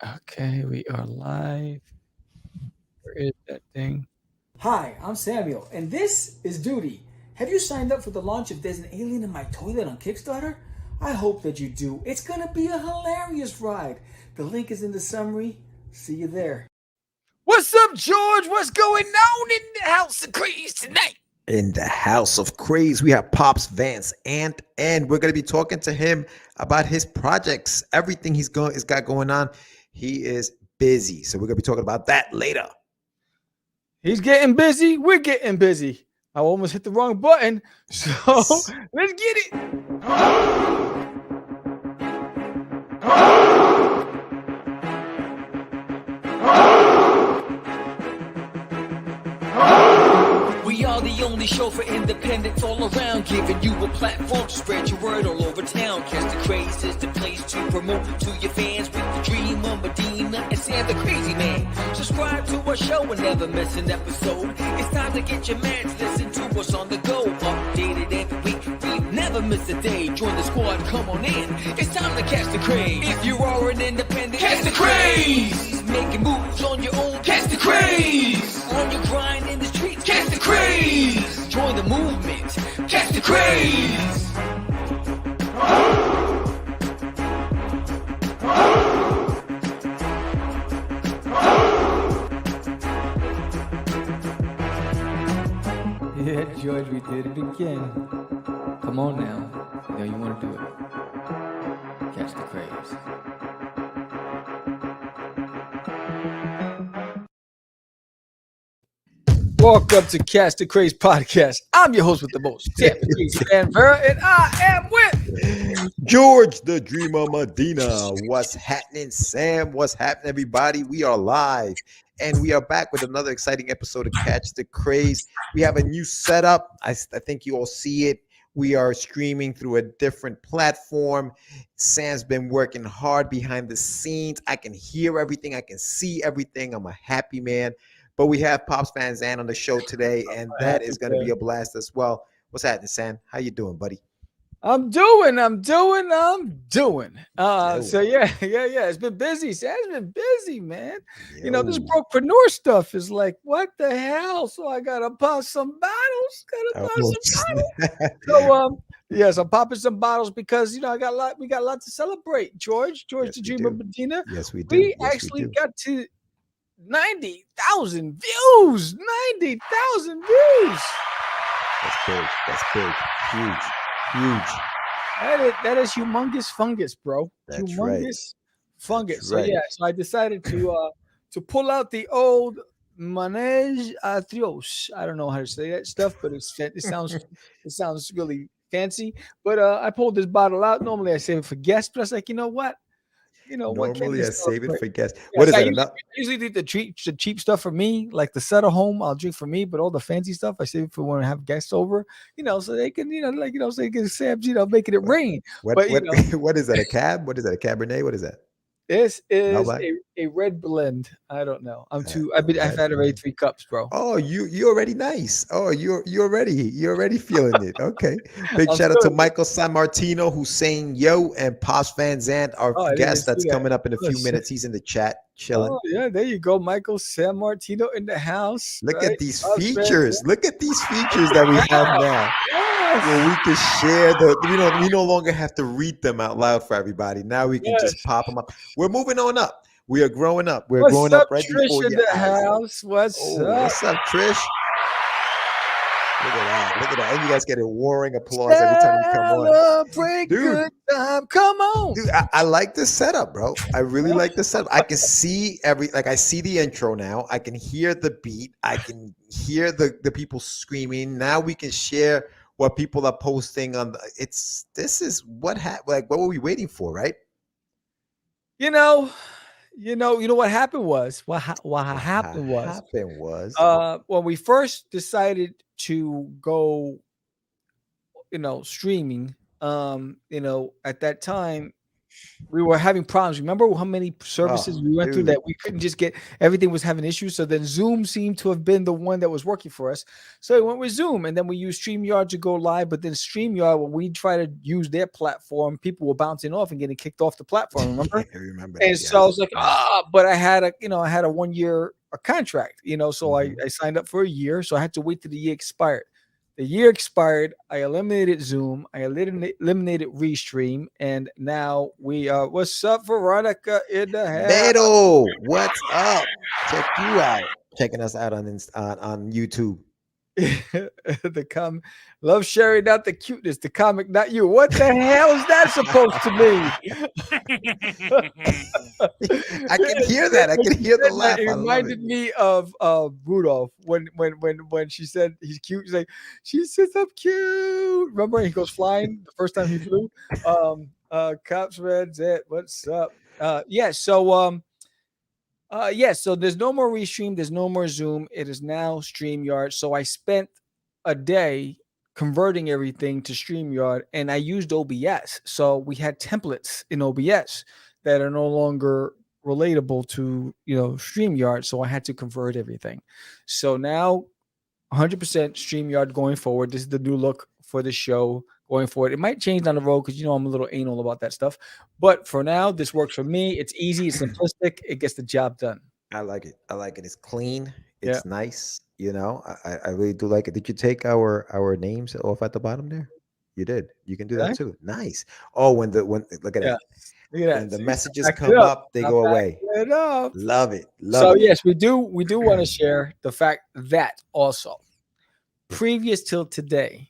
Okay, we are live. Where is that thing? Hi, I'm Samuel, and this is Duty. Have you signed up for the launch of There's an Alien in My Toilet on Kickstarter? I hope that you do. It's gonna be a hilarious ride. The link is in the summary. See you there. What's up, George? What's going on in the house of craze tonight? In the house of craze, we have Pops Vance Ant, and we're going to be talking to him about his projects, everything he's got going on. He is busy, so we're going to be talking about that later. He's getting busy. We're getting busy. I almost hit the wrong button. So let's get it. We are the only show for independents all around, giving you a platform to spread your word all over town. Catch the Craze is the place to promote to your fans with the Dreamer, Medina, and Sam the Crazy Man. Subscribe to our show and never miss an episode. It's time to get your mans, listen to us on the go. Updated every week, we never miss a day. Join the squad, come on in. It's time to catch the craze. If you are an independent, catch the craze. Making moves on your own, catch the craze. On your grind in the streets, catch the craze. Join the movement, catch the craze. Yeah, George, we did it again. Come on now. You know you want to do it. Catch the craze. Welcome to Catch the Craze podcast. I'm your host with the most, Sam the Crazy Man Vera, and I am with George the Dreamer Medina. What's happening, Sam? What's happening, everybody? We are live, and we are back with another exciting episode of Catch the Craze. We have a new setup. I think you all see it. We are streaming through a different platform. Sam's been working hard behind the scenes. I can hear everything. I can see everything. I'm a happy man. But we have Pops Van Zan on the show today, and that is going to be a blast as well. What's happening, Sam? How you doing, buddy? I'm doing. So yeah. It's been busy. Sam's been busy, man. You know, this brokepreneur stuff is like, what the hell? So I gotta pop some bottles. So yes, I'm popping some bottles because we got a lot to celebrate. George Yes, the we Dreamer do. Medina. Yes, we do. We Yes, actually we do. got to 90,000 views. 90,000 views. That's big. That's big. Huge. Huge. That is humongous fungus, bro. That's humongous right. fungus. That's So right. yeah, so I decided to pull out the old manège à trios. I don't know how to say that stuff, but it sounds really fancy. But I pulled this bottle out. Normally I save it for guests, but I was like, you know what? What can Normally, you I save it celebrate? for guests. What Yes, is I that? usually do the cheap stuff for me, like the set at home. I'll drink for me, but all the fancy stuff I save it for when I have guests over. So they can, so they can Sam's, making it rain. What? But What? What is that? A cab? What is that? A Cabernet? What is that? this is Malbec? a red blend. I don't know. I've Red had already blend. 3 cups, bro. Oh, you already nice. Oh, you're already feeling it. Okay. Big I'm shout out to still. Michael San Martino who's saying yo, and Posh Van Zant, our Oh, I didn't even guest that's see that. coming up in a Oh, few shit. minutes. He's in the chat chilling. Oh yeah, there you go, Michael San Martino in the house. Look Right? at these Us, man. features. Look at these features that we have now. Well, we can share we no longer have to read them out loud for everybody. Now we can Yes. just pop them up. We're moving on up. We are growing up. We're What's growing up, up right Trish before in your the eyes. house? What's Oh, up? what's up, Trish? Look at that. Look at that. And you guys get a roaring applause every time you come on. Celebrate Dude. good time. Come on. Dude, I like this setup, bro. I really like this setup. I can see I see the intro now. I can hear the beat. I can hear the people screaming. Now we can share what people are posting on this is what what were we waiting for, right? You know what happened was happened was Happened was when we first decided to go streaming, at that time we were having problems. Remember how many services we went through dude. that we couldn't just get, everything was having issues. So then Zoom seemed to have been the one that was working for us. So we went with Zoom, and then we used StreamYard to go live. But then StreamYard, when we try to use their platform, people were bouncing off and getting kicked off the platform. Remember? I remember And that. so I was like, Yes. but I had a 1 year contract, so Mhm. I signed up for a year. So I had to wait till the year expired. The year expired. I eliminated Zoom. I eliminated Restream, and now we are. What's up, Veronica in the house? Beto, what's up? Check you out. Checking us out on on YouTube. Love sharing, not the cuteness. The comic, not you. What the hell is that supposed to mean? I can hear that. I can hear the laugh. It I love it. reminded me of Rudolph when she said he's cute. She's like, she says I'm cute. Remember, he goes flying the first time he flew. Cops, Red Zant, what's up? So there's no more Restream, there's no more Zoom. It is now StreamYard. So I spent a day converting everything to StreamYard, and I used OBS. So we had templates in OBS that are no longer relatable to StreamYard. So I had to convert everything. So now 100% StreamYard going forward. This is the new look for the show going forward. It might change down the road because I'm a little anal about that stuff. But for now, this works for me. It's easy, it's simplistic, it gets the job done. I like it. I like it. It's clean. Yeah. It's nice. I really do like it. Did you take our names off at the bottom there? You did. You can do that too. Nice. Oh, when look at that. Look at When that. the messages come up, they go away. Love it. So Love it. yes, we do want to share the fact that also previous till today,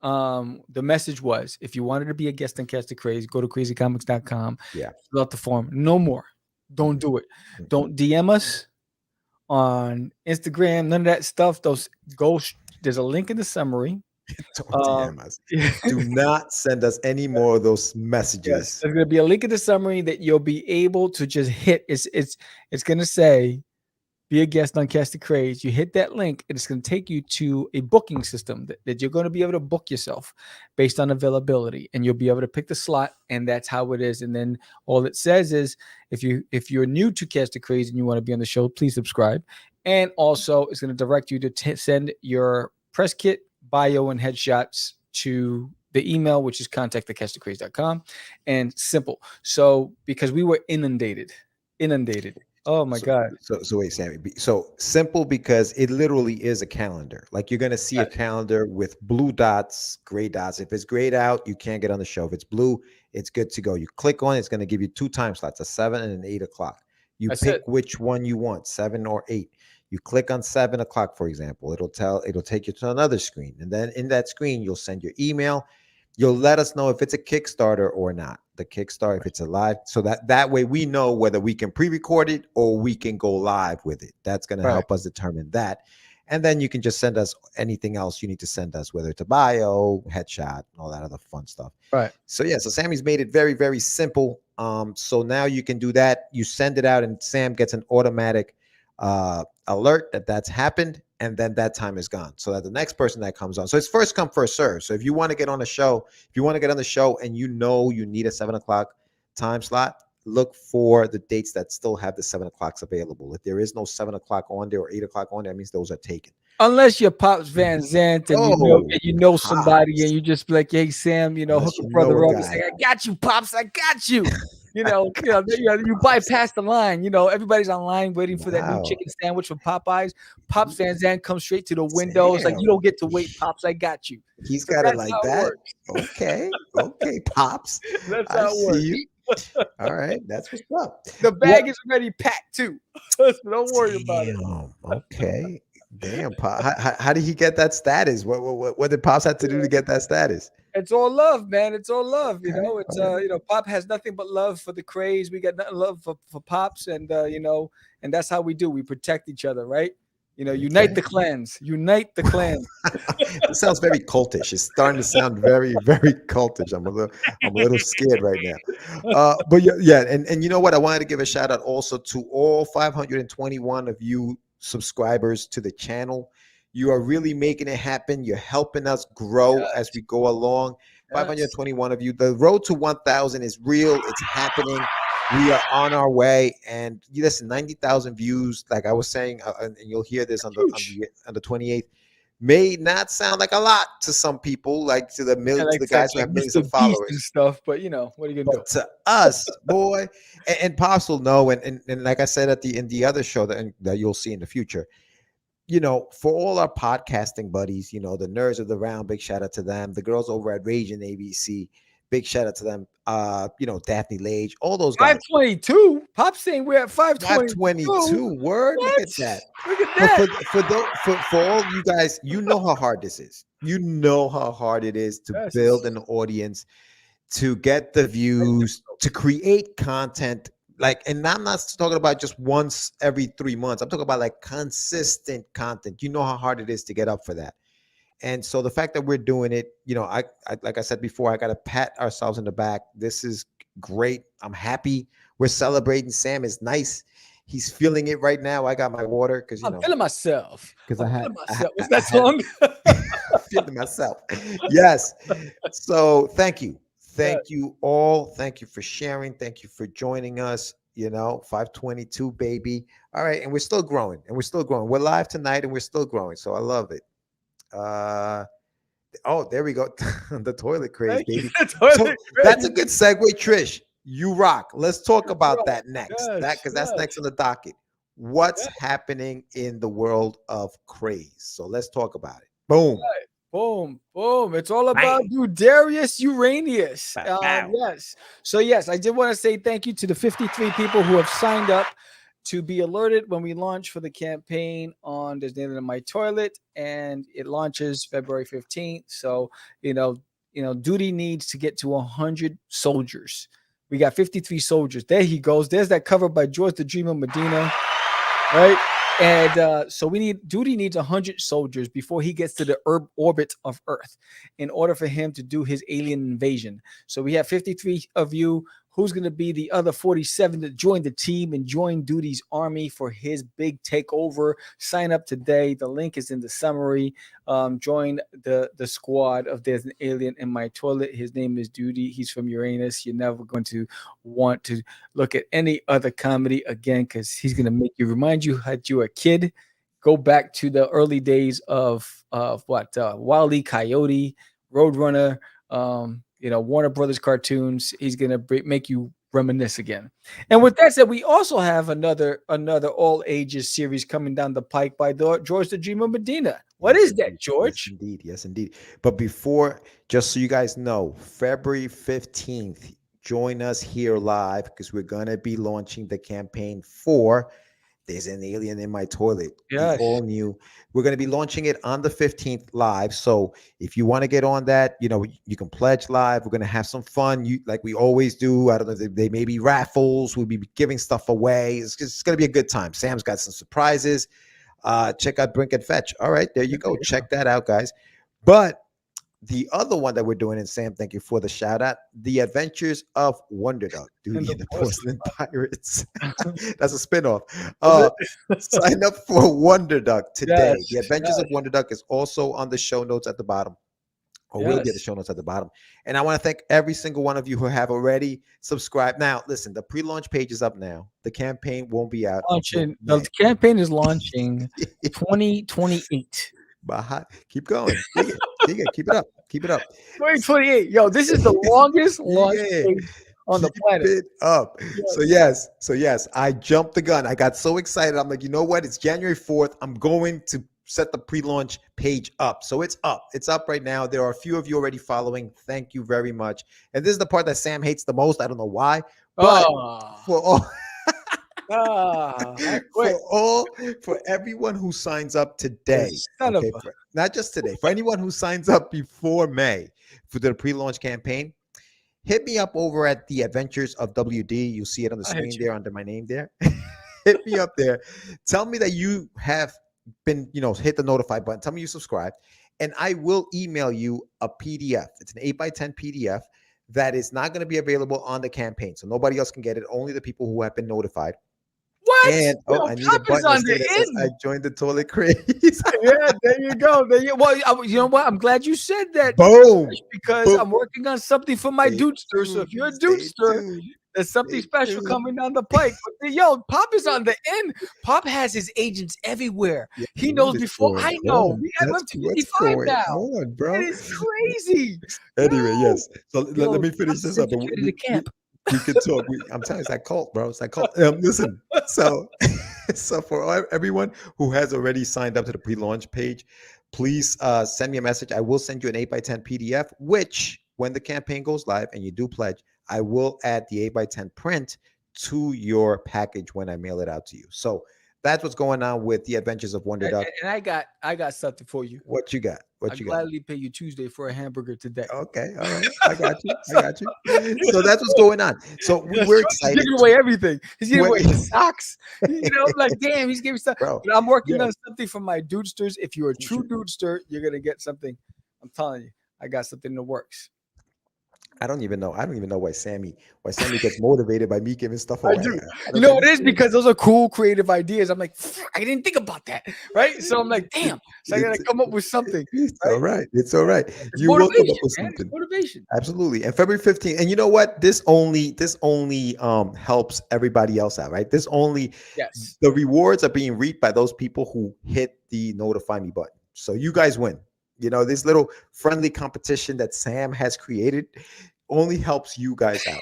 the message was, if you wanted to be a guest on Catch the Craze, go to crazycomics.com. Yeah. Fill out the form. No more. Don't do it. Don't DM us on Instagram. None of that stuff. There's a link in the summary. Don't DM us. Do not send us any more of those messages. Yes, there's going to be a link in the summary that you'll be able to just hit. It's going to say, be a guest on Catch the Craze. You hit that link, and it's going to take you to a booking system that you're going to be able to book yourself based on availability, and you'll be able to pick the slot, and that's how it is. And then all it says is, if you're new to Catch the Craze and you want to be on the show, please subscribe. And also, it's going to direct you to send your press kit, bio, and headshots to the email, which is contact@catchthecraze.com, and simple. So because we were inundated. Oh my God. So wait, Sammy. So simple because it literally is a calendar. Like you're gonna see a calendar with blue dots, gray dots. If it's grayed out, you can't get on the show. If it's blue, it's good to go. You click on it, it's gonna give you 2 time slots, a 7 and an 8 o'clock. You pick which one you want, 7 or 8. You click on 7 o'clock, for example. It'll take you to another screen. And then in that screen, you'll send your email. You'll let us know if it's a Kickstarter or not. The Kickstarter, if it's a live, so that way we know whether we can pre-record it or we can go live with it. That's going to help us determine that. And then you can just send us anything else you need to send us, whether it's a bio, headshot, and all that other fun stuff. Right. So yeah, so Sammy's made it very, very simple. So now you can do that. You send it out and Sam gets an automatic alert that's happened, and then that time is gone, so that the next person that comes on, so it's first come first serve. So if you want to get on the show, and you need a 7 o'clock time slot, look for the dates that still have the 7 o'clocks available. If there is no 7 o'clock on there or 8 o'clock on there, that means those are taken. Unless you're Pops Van Zant and you know somebody and you just be like, hey Sam, hook a brother up and say, I got you, Pops, I got you. You bypass the line. Everybody's online waiting for that new chicken sandwich from Popeyes. Pops Van Zant comes straight to the window. It's like, you don't get to wait, Pops, I got you. He's got it like that. Okay, Pops. That's how it works. You. All right, that's what's up. The bag is already packed too. So don't worry about it. Okay. Damn, Pop. How did he get that status? What did Pops have to do to get that status? It's all love, man. It's all love. It's Pop has nothing but love for the Craze. We got nothing love for Pops, and and that's how we do. We protect each other, right? Unite the clans. Unite the clans. It sounds very cultish. It's starting to sound very, very cultish. I'm a little scared right now. But yeah, and you know what? I wanted to give a shout out also to all 521 of you subscribers to the channel. You are really making it happen. You're helping us grow as we go along. 521 of you. The road to 1,000 is real. It's happening. We are on our way. And listen, 90,000 views. Like I was saying, and you'll hear this on the 28th. May not sound like a lot to some people, like to the millions, like the guys who have millions of followers and stuff. But what are you gonna do? To us, boy, and Pops will know. And like I said in the other show that you'll see in the future, for all our podcasting buddies, the nerds of the round, big shout out to them. The girls over at Rage and ABC, big shout out to them. Daphne Lage, all those guys. 522. Pop saying we're at 522. 522. Word. What? Look at that. Look at that. For all you guys, you know how hard this is. You know how hard it is to build an audience, to get the views, to create content. And I'm not talking about just once every 3 months. I'm talking about like consistent content. You know how hard it is to get up for that. And so the fact that we're doing it, I like I said before, I got to pat ourselves in the back. This is great. I'm happy. We're celebrating. Sam is nice. He's feeling it right now. I got my water because I'm feeling myself. Because what's that song? Feeling myself. Yes. So thank you. Thank you all. Thank you for sharing. Thank you for joining us. 522, baby. All right. And we're still growing. We're live tonight and we're still growing. So I love it. There we go. The toilet craze, baby. That's a good segue, Trish. You rock. Let's talk about that next. Because that's next on the docket. What's happening in the world of craze? So let's talk about it. Boom. Boom, boom. It's all about you, Darius Uranius. Yes. So, yes, I did want to say thank you to the 53 people who have signed up to be alerted when we launch for the campaign on There's an Alien in My Toilet, and it launches February 15th. So, duty needs to get to 100 soldiers. We got 53 soldiers. There he goes. There's that cover by George the Dreamer Medina, right? And so duty needs 100 soldiers before he gets to the orbit of Earth in order for him to do his alien invasion. So we have 53 of you. Who's going to be the other 47 to join the team and join Duty's army for his big takeover? Sign up today. The link is in the summary. Join the squad of There's an Alien in My Toilet. His name is Duty. He's from Uranus. You're never going to want to look at any other comedy again because he's going to make you remind you that you're a kid. Go back to the early days of Wile E. Coyote, Roadrunner, Warner Brothers cartoons. He's going to make you reminisce again. And with that said, we also have another all ages series coming down the pike by George the Dreamer Medina. What is that, George? Yes, indeed. But before, just so you guys know, February 15th, join us here live because we're going to be launching the campaign for There's an Alien in My Toilet. Yes. All new. We're going to be launching it on the 15th live. So if you want to get on that, you can pledge live. We're going to have some fun. Like we always do. I don't know. They may be raffles. We'll be giving stuff away. It's going to be a good time. Sam's got some surprises. Check out Brink and Fetch. All right. There you go. Check that out, guys. But the other one that we're doing, and Sam, thank you for the shout out, The Adventures of Wonderduck, Duty and the Porcelain Pirates. That's a spinoff. Sign up for Wonderduck today. Yes, The Adventures of Wonderduck is also on the show notes at the bottom. We'll get the show notes at the bottom. And I want to thank every single one of you who have already subscribed. Now, listen, the pre-launch page is up now. The campaign won't be out. The campaign is launching 2028. Keep going. Dig it. Keep it up. 2028. Yo, this is the longest launch on the planet. Keep it up. Yes. So yes, I jumped the gun. I got so excited. I'm like, you know what? It's January 4th. I'm going to set the pre-launch page up. So it's up. It's up right now. There are a few of you already following. Thank you very much. And this is the part that Sam hates the most. I don't know why. But for everyone who signs up today, not just today, for anyone who signs up before May for the pre-launch campaign, hit me up over at The Adventures of WD. You'll see it on the screen there under my name there. Hit me up there. Tell me that you have been, hit the notify button. Tell me you subscribed, and I will email you a PDF. It's an 8x10 PDF that is not going to be available on the campaign. So nobody else can get it. Only the people who have been notified. What? And Yo, I need a Pop is button on that the says I end. joined the toilet craze. Yeah, there you go. Well, you know what? I'm glad you said that. Boom. Because Boom. I'm working on something for my Stay dudester. So if tuned. you're a Stay dudester, tuned. there's something Stay special tuned. coming down the pike. But yo, Pop is on the end. Pop has his agents everywhere. Yeah, He what knows is before going I know. on? We have What's 55 going now. on, bro? It is crazy. Anyway, Yo. yes. So Yo, let me finish Pop this has up. And infiltrated the camp. we can talk. I'm telling you, it's that cult, bro. It's that cult. Listen. So, so for everyone who has already signed up to the pre-launch page, please send me a message. I will send you an 8x10 PDF, which when the campaign goes live and you do pledge, I will add the 8x10 print to your package when I mail it out to you. So that's what's going on with the Adventures of Wonderduck. And I got something for you. What you got? I'd gladly pay you Tuesday for a hamburger today. Okay, all right. I got you. I got you. So that's what's going on. So we're excited. He's giving away everything. He's giving away his socks. You know, I'm like, damn, he's giving stuff. Bro, but I'm working on something for my dudesters. If you're a true dudester, you're gonna get something. I'm telling you, I got something in the works. I don't even know why Sammy gets motivated by me giving stuff away. I do. You know what it is? Because those are cool, creative ideas. I'm like, I didn't think about that, right? So I'm like, damn. So I gotta come up with something. It's all right. It's all right. You will come up with something. Motivation. Absolutely. And February 15th. And you know what? This only helps everybody else out, right? The rewards are being reaped by those people who hit the notify me button. So you guys win. You know, this little friendly competition that Sam has created only helps you guys out.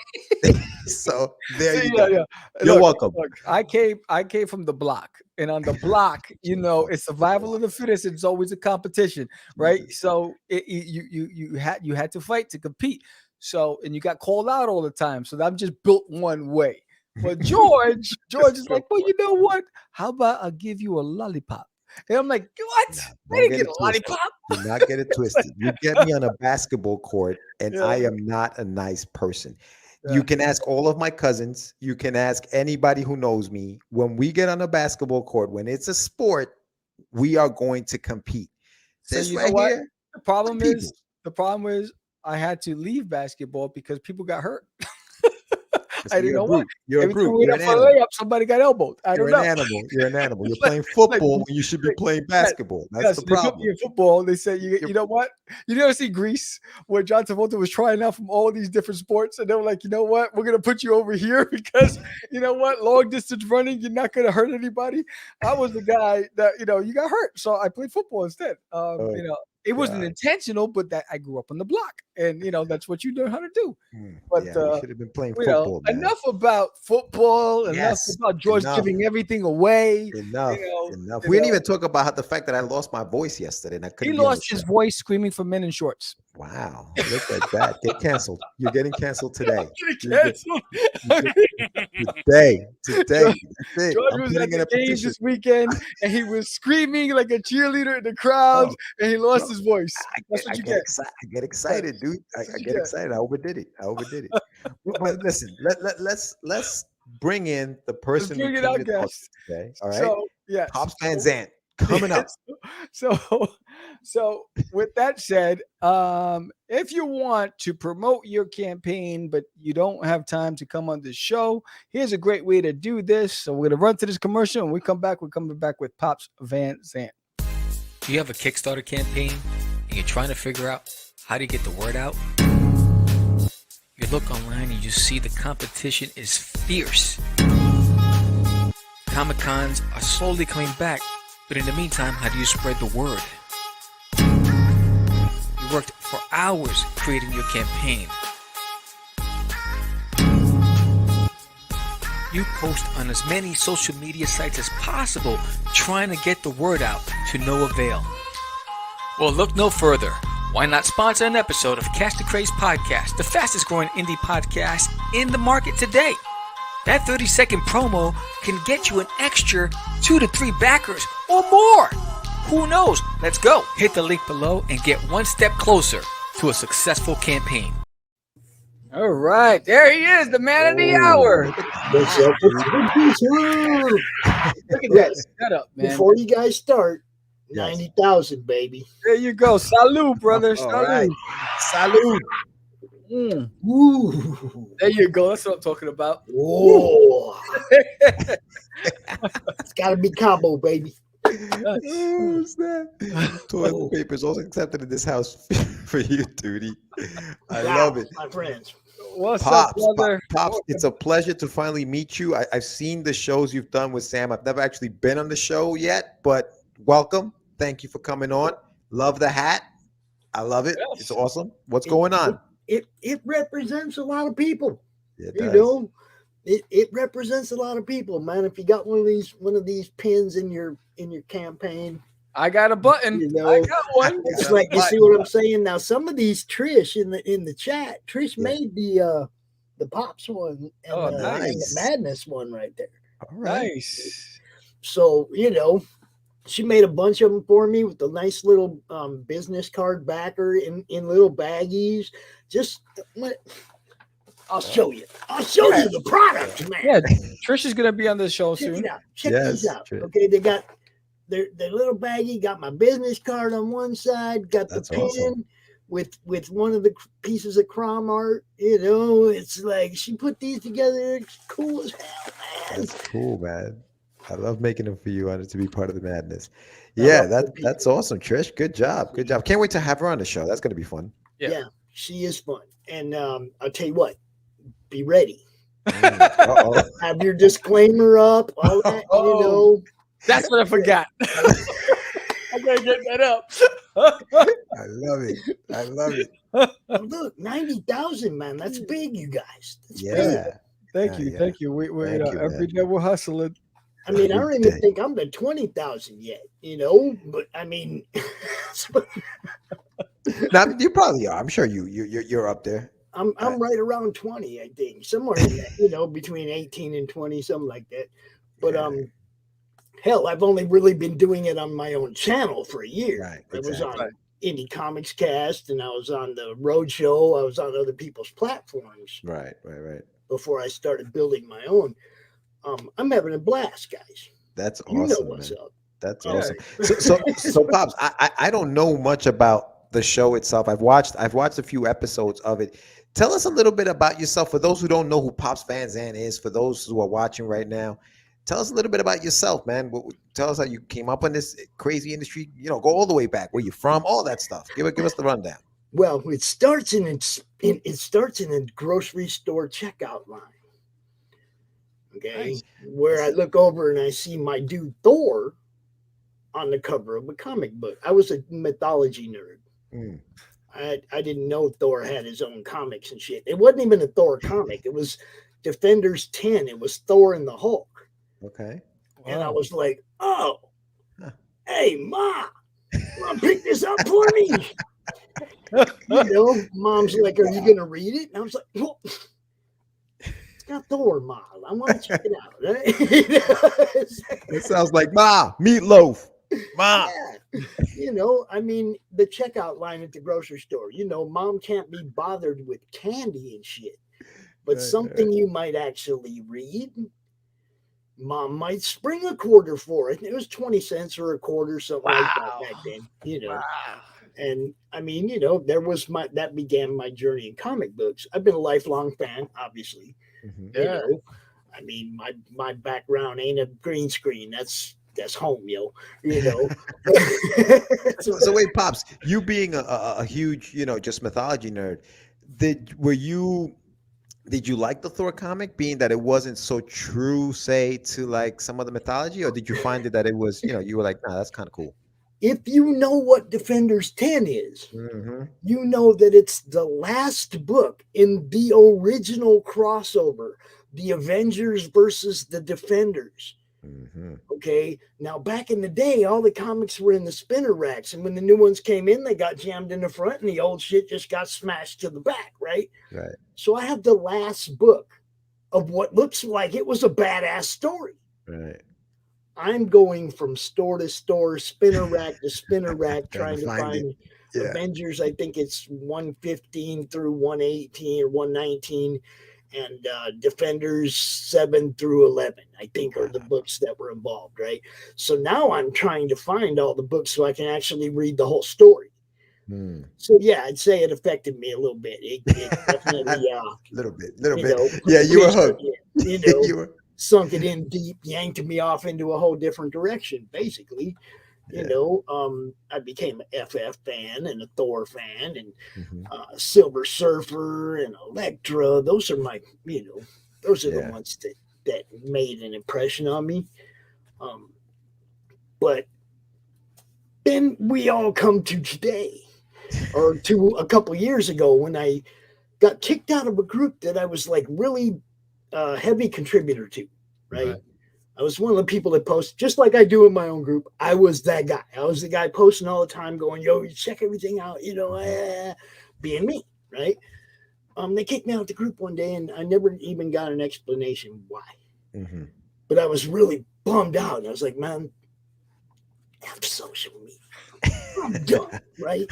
So there you go. Yeah. You're welcome. Look, I came from the block, and on the block, you know, it's survival of the fittest. It's always a competition, right? So you had to fight to compete. So and you got called out all the time. So I'm just built one way. But George is like, well, you know what? How about I'll give you a lollipop? And I'm like, what? I didn't get a lollipop. Do not get it twisted. You get me on a basketball court, and I am not a nice person. Yeah. You can ask all of my cousins. You can ask anybody who knows me. When we get on a basketball court, when it's a sport, we are going to compete. So you know what? The problem is I had to leave basketball because people got hurt. I didn't know what. You're a brute. You're an animal. Somebody got elbowed. You're an animal. You're an animal. You're playing football when you should be playing basketball. That's the problem. In football, they say, you know what? You never see Greece where John Travolta was trying out from all these different sports, and they were like, you know what? We're gonna put you over here because you know what? Long distance running, you're not gonna hurt anybody. I was the guy that you got hurt, so I played football instead. It wasn't intentional, but that I grew up on the block, and that's what you learn how to do. But you should have been playing football. Enough about football. Enough about George giving everything away. Enough. We didn't even talk about the fact that I lost my voice yesterday, and I couldn't. He lost his voice screaming for men in shorts. Wow, look at that! Get canceled. You're getting canceled today. Today. George was at the games this weekend, and he was screaming like a cheerleader in the crowd, and he lost his voice. That's what you get. I get excited, dude. I get excited. I overdid it. But listen, let's bring in the person who came in today. All right. So Pops Van Zant coming up. So with that said, if you want to promote your campaign, but you don't have time to come on the show, here's a great way to do this. So we're going to run to this commercial, and we're coming back with Pops Van Zant. Do you have a Kickstarter campaign and you're trying to figure out how to get the word out? You look online and you see the competition is fierce. Comic-Cons are slowly coming back, but in the meantime, how do you spread the word? You worked for hours creating your campaign. You post on as many social media sites as possible, trying to get the word out to no avail. Well, look no further. Why not sponsor an episode of Catch the Craze podcast, the fastest growing indie podcast in the market today? That 30-second promo can get you an extra 2 to 3 backers or more. Who knows? Let's go. Hit the link below and get one step closer to a successful campaign. All right, there he is, the man of the hour. Look at that setup, man. Before you guys start, 90,000, baby. There you go. Salud, brother. Salud. Right. Salud. Ooh. There you go. That's what I'm talking about. Whoa. Gotta be combo, baby. Oh, snap. Toilet paper is also accepted in this house for you, Duty. I love it. My friends. What's up, brother? Pops, it's a pleasure to finally meet you. I've seen the shows you've done with Sam. I've never actually been on the show yet, but welcome. Thank you for coming on. Love the hat. I love it. Yes. It's awesome. What's going on? It represents a lot of people. It You does. know, it represents a lot of people, man. If you got one of these pins in your campaign, I got a button. you know, I got one. it's like, you see what I'm saying? Now, some of these Trish in the chat, Trish Yeah. made the Pops one and, Oh, and nice. the Madness one right there. All right. Nice. So, you know, she made a bunch of them for me with the nice little business card backer in little baggies. Just I'll show you. I'll show you the product, man. Yeah, Trish is gonna be on this show Check soon. it out. Check Yes, these out. Trish. Okay, they got their little baggie, got my business card on one side, got That's the pin awesome. with one of the pieces of crom art. You know, it's like she put these together. It's cool as hell, man. That's cool, man. I love making them for you. Honored to be part of the madness. I Yeah, love good people. that's awesome, Trish. Good job. Good job. Can't wait to have her on the show. That's gonna be fun. Yeah. Yeah, she is fun. And I'll tell you what, be ready. Uh-oh. Have your disclaimer up, all that, Oh. you know. That's what I forgot. I gotta get that up. I love it. I love it. Look, 90,000, man. That's big, you guys. That's big. Yeah. Thank you, Yeah. thank you. We Thank you, every man. day we're hustling. I mean, I Every don't even day. think I'm at 20,000 yet, you know. But I mean, Now you probably are. I'm sure you're up there. I'm right around 20, I think, somewhere in that, you know, between 18 and 20, something like that. But Yeah. hell, I've only really been doing it on my own channel for a year. Right, I was exactly. on Indie Comics Cast, and I was on the Road Show. I was on other people's platforms Right. before I started building my own. I'm having a blast, guys. That's You know awesome, what's man. up. That's Yeah. awesome. So Pops, I don't know much about the show itself. I've watched a few episodes of it. Tell us a little bit about yourself for those who don't know who Pops Van Zandt is. For those who are watching right now, tell us a little bit about yourself, man. Tell us how you came up in this crazy industry. You know, go all the way back. Where you from? All that stuff. Give us the rundown. Well, it starts in a grocery store checkout line. Okay, Nice. where I look over and I see my dude Thor on the cover of a comic book. I was a mythology nerd. Mm. I didn't know Thor had his own comics and shit. It wasn't even a Thor comic. It was Defenders 10. It was Thor and the Hulk. Okay. And I Wow. was like, oh, Huh. hey, Ma, want to pick this up for me? You know, Mom's like, are you going to read it? And I was like, well, it's got Thor, Ma. I want to check it out. It sounds like Ma meatloaf. Ma. Yeah. You know, I mean, the checkout line at the grocery store, you know, Mom can't be bothered with candy and shit. But Right, something you might actually read, Mom might spring a quarter for it. It was 20 cents or a quarter, something like that back then, you know. Wow. And I mean, you know, that began my journey in comic books. I've been a lifelong fan, obviously. Mhm. You Yeah. know, I mean, my background ain't a green screen. That's home, yo. You know. So wait, Pops, you being a huge, you know, just mythology nerd, did you like the Thor comic, being that it wasn't so true, say, to like some of the mythology, or did you find it that it was, you know, you were like, nah, that's kind of cool? If you know what Defenders 10 is, Mm-hmm. you know that it's the last book in the original crossover, the Avengers versus the Defenders. Mm-hmm. Okay. Now, back in the day, all the comics were in the spinner racks. And when the new ones came in, they got jammed in the front and the old shit just got smashed to the back. Right. Right. So I have the last book of what looks like it was a badass story. Right. I'm going from store to store, spinner rack to spinner rack, trying to find Yeah. Avengers. I think it's 115 through 118 or 119. And Defenders 7 through 11, I think, are the books that were involved, right? So now I'm trying to find all the books so I can actually read the whole story. Hmm. So yeah, I'd say it affected me a little bit. It definitely, Little bit. you know, Yeah, you were appreciate hooked. it, you know. sunk it in deep, yanked me off into a whole different direction, basically. You know, I became an FF fan and a Thor fan and Silver Surfer and Elektra. Those are my, you know, those are the ones that made an impression on me. But then we all come to today, or to a couple years ago, when I got kicked out of a group that I was like really heavy contributor to, right? I was one of the people that post, just like I do in my own group. I was that guy. I was the guy posting all the time, going, "Yo, you check everything out," you know, being me, right? They kicked me out of the group one day, and I never even got an explanation why. But I was really bummed out. And I was like, "Man, F social media. I'm done," right?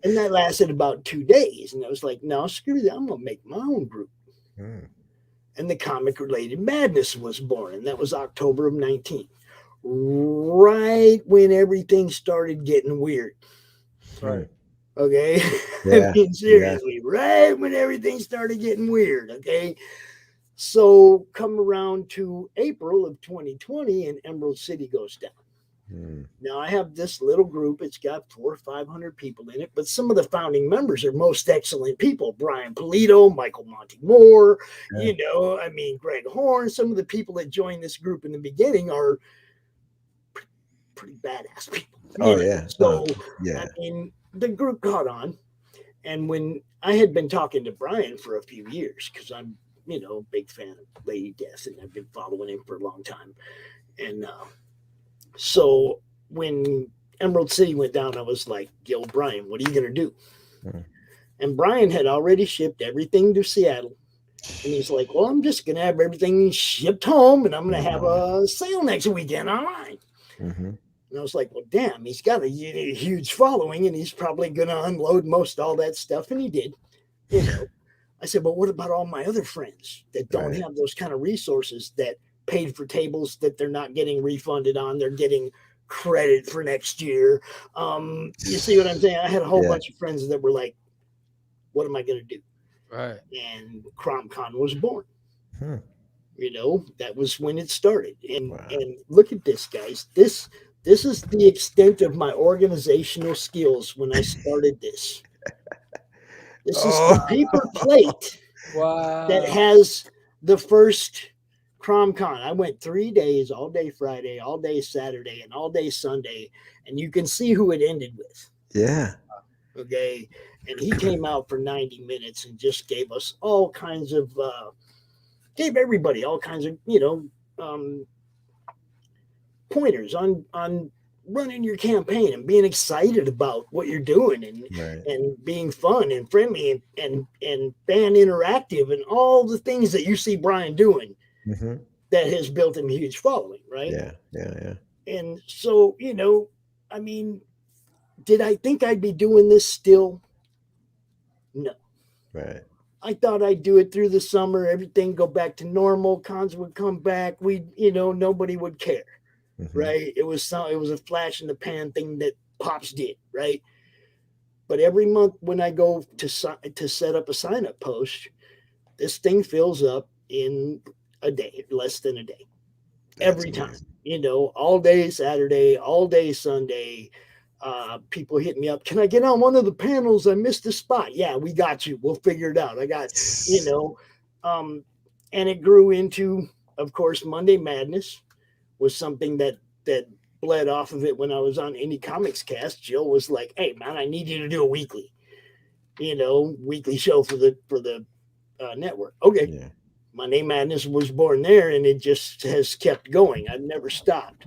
And that lasted about 2 days, and I was like, "No, screw that. I'm gonna make my own group." And the Comic Related Madness was born, and that was October of 19, right when everything started getting weird. Right. Okay. I mean, seriously, right when everything started getting weird. Okay. So come around to April of 2020, and Emerald City goes down. Now I have this little group. It's got 400 or 500 people in it, but some of the founding members are most excellent people. Brian Polito, Michael Monty Moore, you know, I mean, Greg Horn. Some of the people that joined this group in the beginning are pretty badass people. So, I mean, the group caught on. And when I had been talking to Brian for a few years, because I'm, you know, a big fan of Lady Death, and I've been following him for a long time. And, so when Emerald City went down, I was like, "Yo, Brian, what are you going to do?" And Brian had already shipped everything to Seattle. And he's like, "Well, I'm just going to have everything shipped home, and I'm going to have a sale next weekend online." And I was like, "Well, damn, he's got a huge following, and he's probably going to unload most all that stuff." And he did. You know, I said, "But what about all my other friends that don't have those kind of resources, that paid for tables that they're not getting refunded on? They're getting credit for next year." You see what I'm saying? I had a whole bunch of friends that were like, "What am I going to do?" Right. And CromCon was born. You know, that was when it started. And look at this, guys. This is the extent of my organizational skills when I started this. This is the paper plate that has the first CromCon. I went 3 days, all day Friday, all day Saturday, and all day Sunday, and you can see who it ended with. Okay. And he came out for 90 minutes and just gave us all kinds of, gave everybody all kinds of, you know, pointers on running your campaign and being excited about what you're doing, and being fun and friendly and fan interactive, and all the things that you see Brian doing. That has built him a huge following, right? And so, you know, I mean, did I think I'd be doing this still? No. I thought I'd do it through the summer, everything go back to normal, cons would come back, we, you know, nobody would care, right? It was a flash in the pan thing that Pops did, right? But every month when I go to set up a sign up post, this thing fills up in a day, less than a day. Every time, you know, all day Saturday, all day Sunday. People hit me up. "Can I get on one of the panels? I missed the spot." "Yeah, we got you. We'll figure it out." I got, you know, and it grew into, of course, Monday Madness was something that bled off of it. When I was on Indie Comics Cast, Jill was like, "Hey man, I need you to do a weekly, you know, weekly show for the network." Okay. Monday Madness was born there, and it just has kept going. I've never stopped.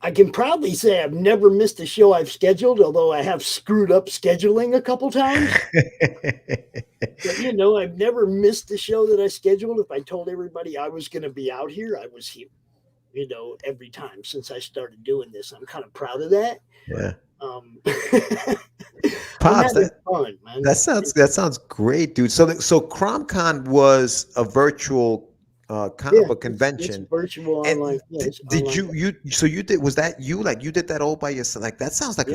I can proudly say I've never missed a show I've scheduled, although I have screwed up scheduling a couple times. But, you know, I've never missed a show that I scheduled. If I told everybody I was going to be out here, I was here, you know, every time since I started doing this. I'm kind of proud of that. Pops, fun, man. that sounds great, dude. So CromCon was a virtual comic book convention. It's virtual online. Did you did that all by yourself? Like, that sounds like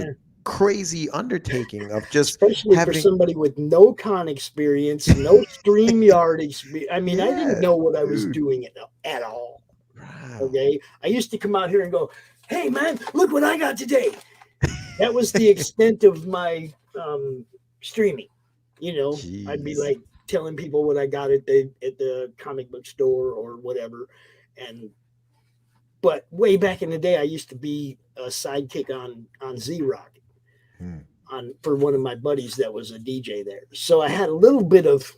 crazy undertaking of just especially for having. somebody with no con experience, no StreamYard experience. I mean, I Yeah, didn't know what I was dude. doing at all. Wow. Okay, I used to come out here and go, "Hey, man, look what I got today." That was the extent of my streaming. You know, I'd be Jeez. like telling people what I got at the comic book store or whatever, and but way back in the day, I used to be a sidekick on Z Rock Hmm. on for one of my buddies that was a DJ there. So I had a little bit of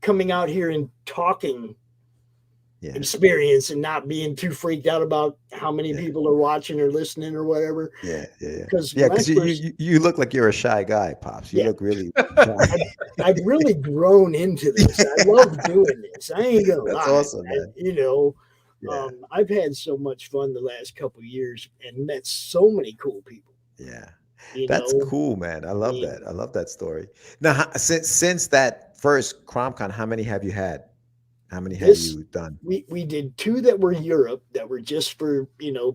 coming out here and talking Yeah. experience and not being too freaked out about how many Yeah. people are watching or listening or whatever. Yeah. Yeah. Because Yeah. when I Because first, you look like you're a shy guy, Pops. You yeah, look really shy. I've really grown into this. I love doing this. I ain't gonna That's lie. awesome, man. You know, Yeah. I've had so much fun the last couple of years and met so many cool people. Yeah. You That's know, cool, man. I I love mean, that. I love that story. Now, since that first CromCon, how many have you had? How many have this you done? we did 2 that were Europe that were just for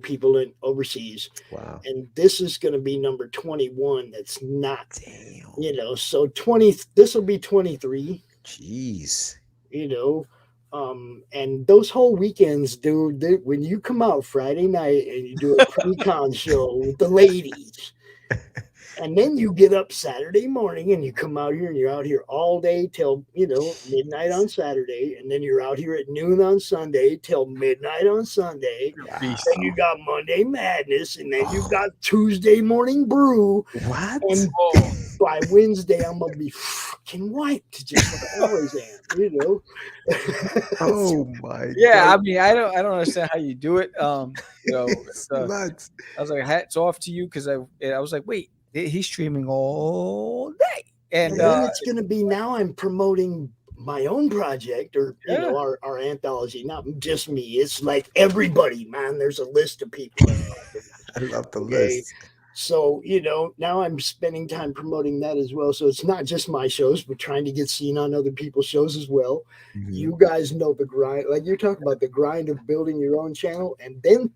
people in overseas, Wow. and this is going to be number 21. That's not, Damn. so 20. This will be 23. Jeez. And those whole weekends, dude. When you come out Friday night and you do a pre-con show with the ladies, and then you get up Saturday morning and you come out here and you're out here all day till midnight on Saturday, and then you're out here at noon on Sunday till midnight on Sunday. Beast. Then you got Monday Madness, and then you got Tuesday Morning Brew, What? and Oh, by Wednesday I'm gonna be fucking wiped, just like I always am. Oh my yeah. I God. mean, I don't understand how you do it. It's nuts. I was like, hats off to you because I was like, wait, he's streaming all day, And and then it's going to be now I'm promoting my own project, or Yeah. our anthology, not just me. It's like everybody, man. There's a list of people. I love the Okay. list. So now I'm spending time promoting that as well. So it's not just my shows, but trying to get seen on other people's shows as well. Mhm. You guys know the grind. Like you're talking about the grind of building your own channel, and then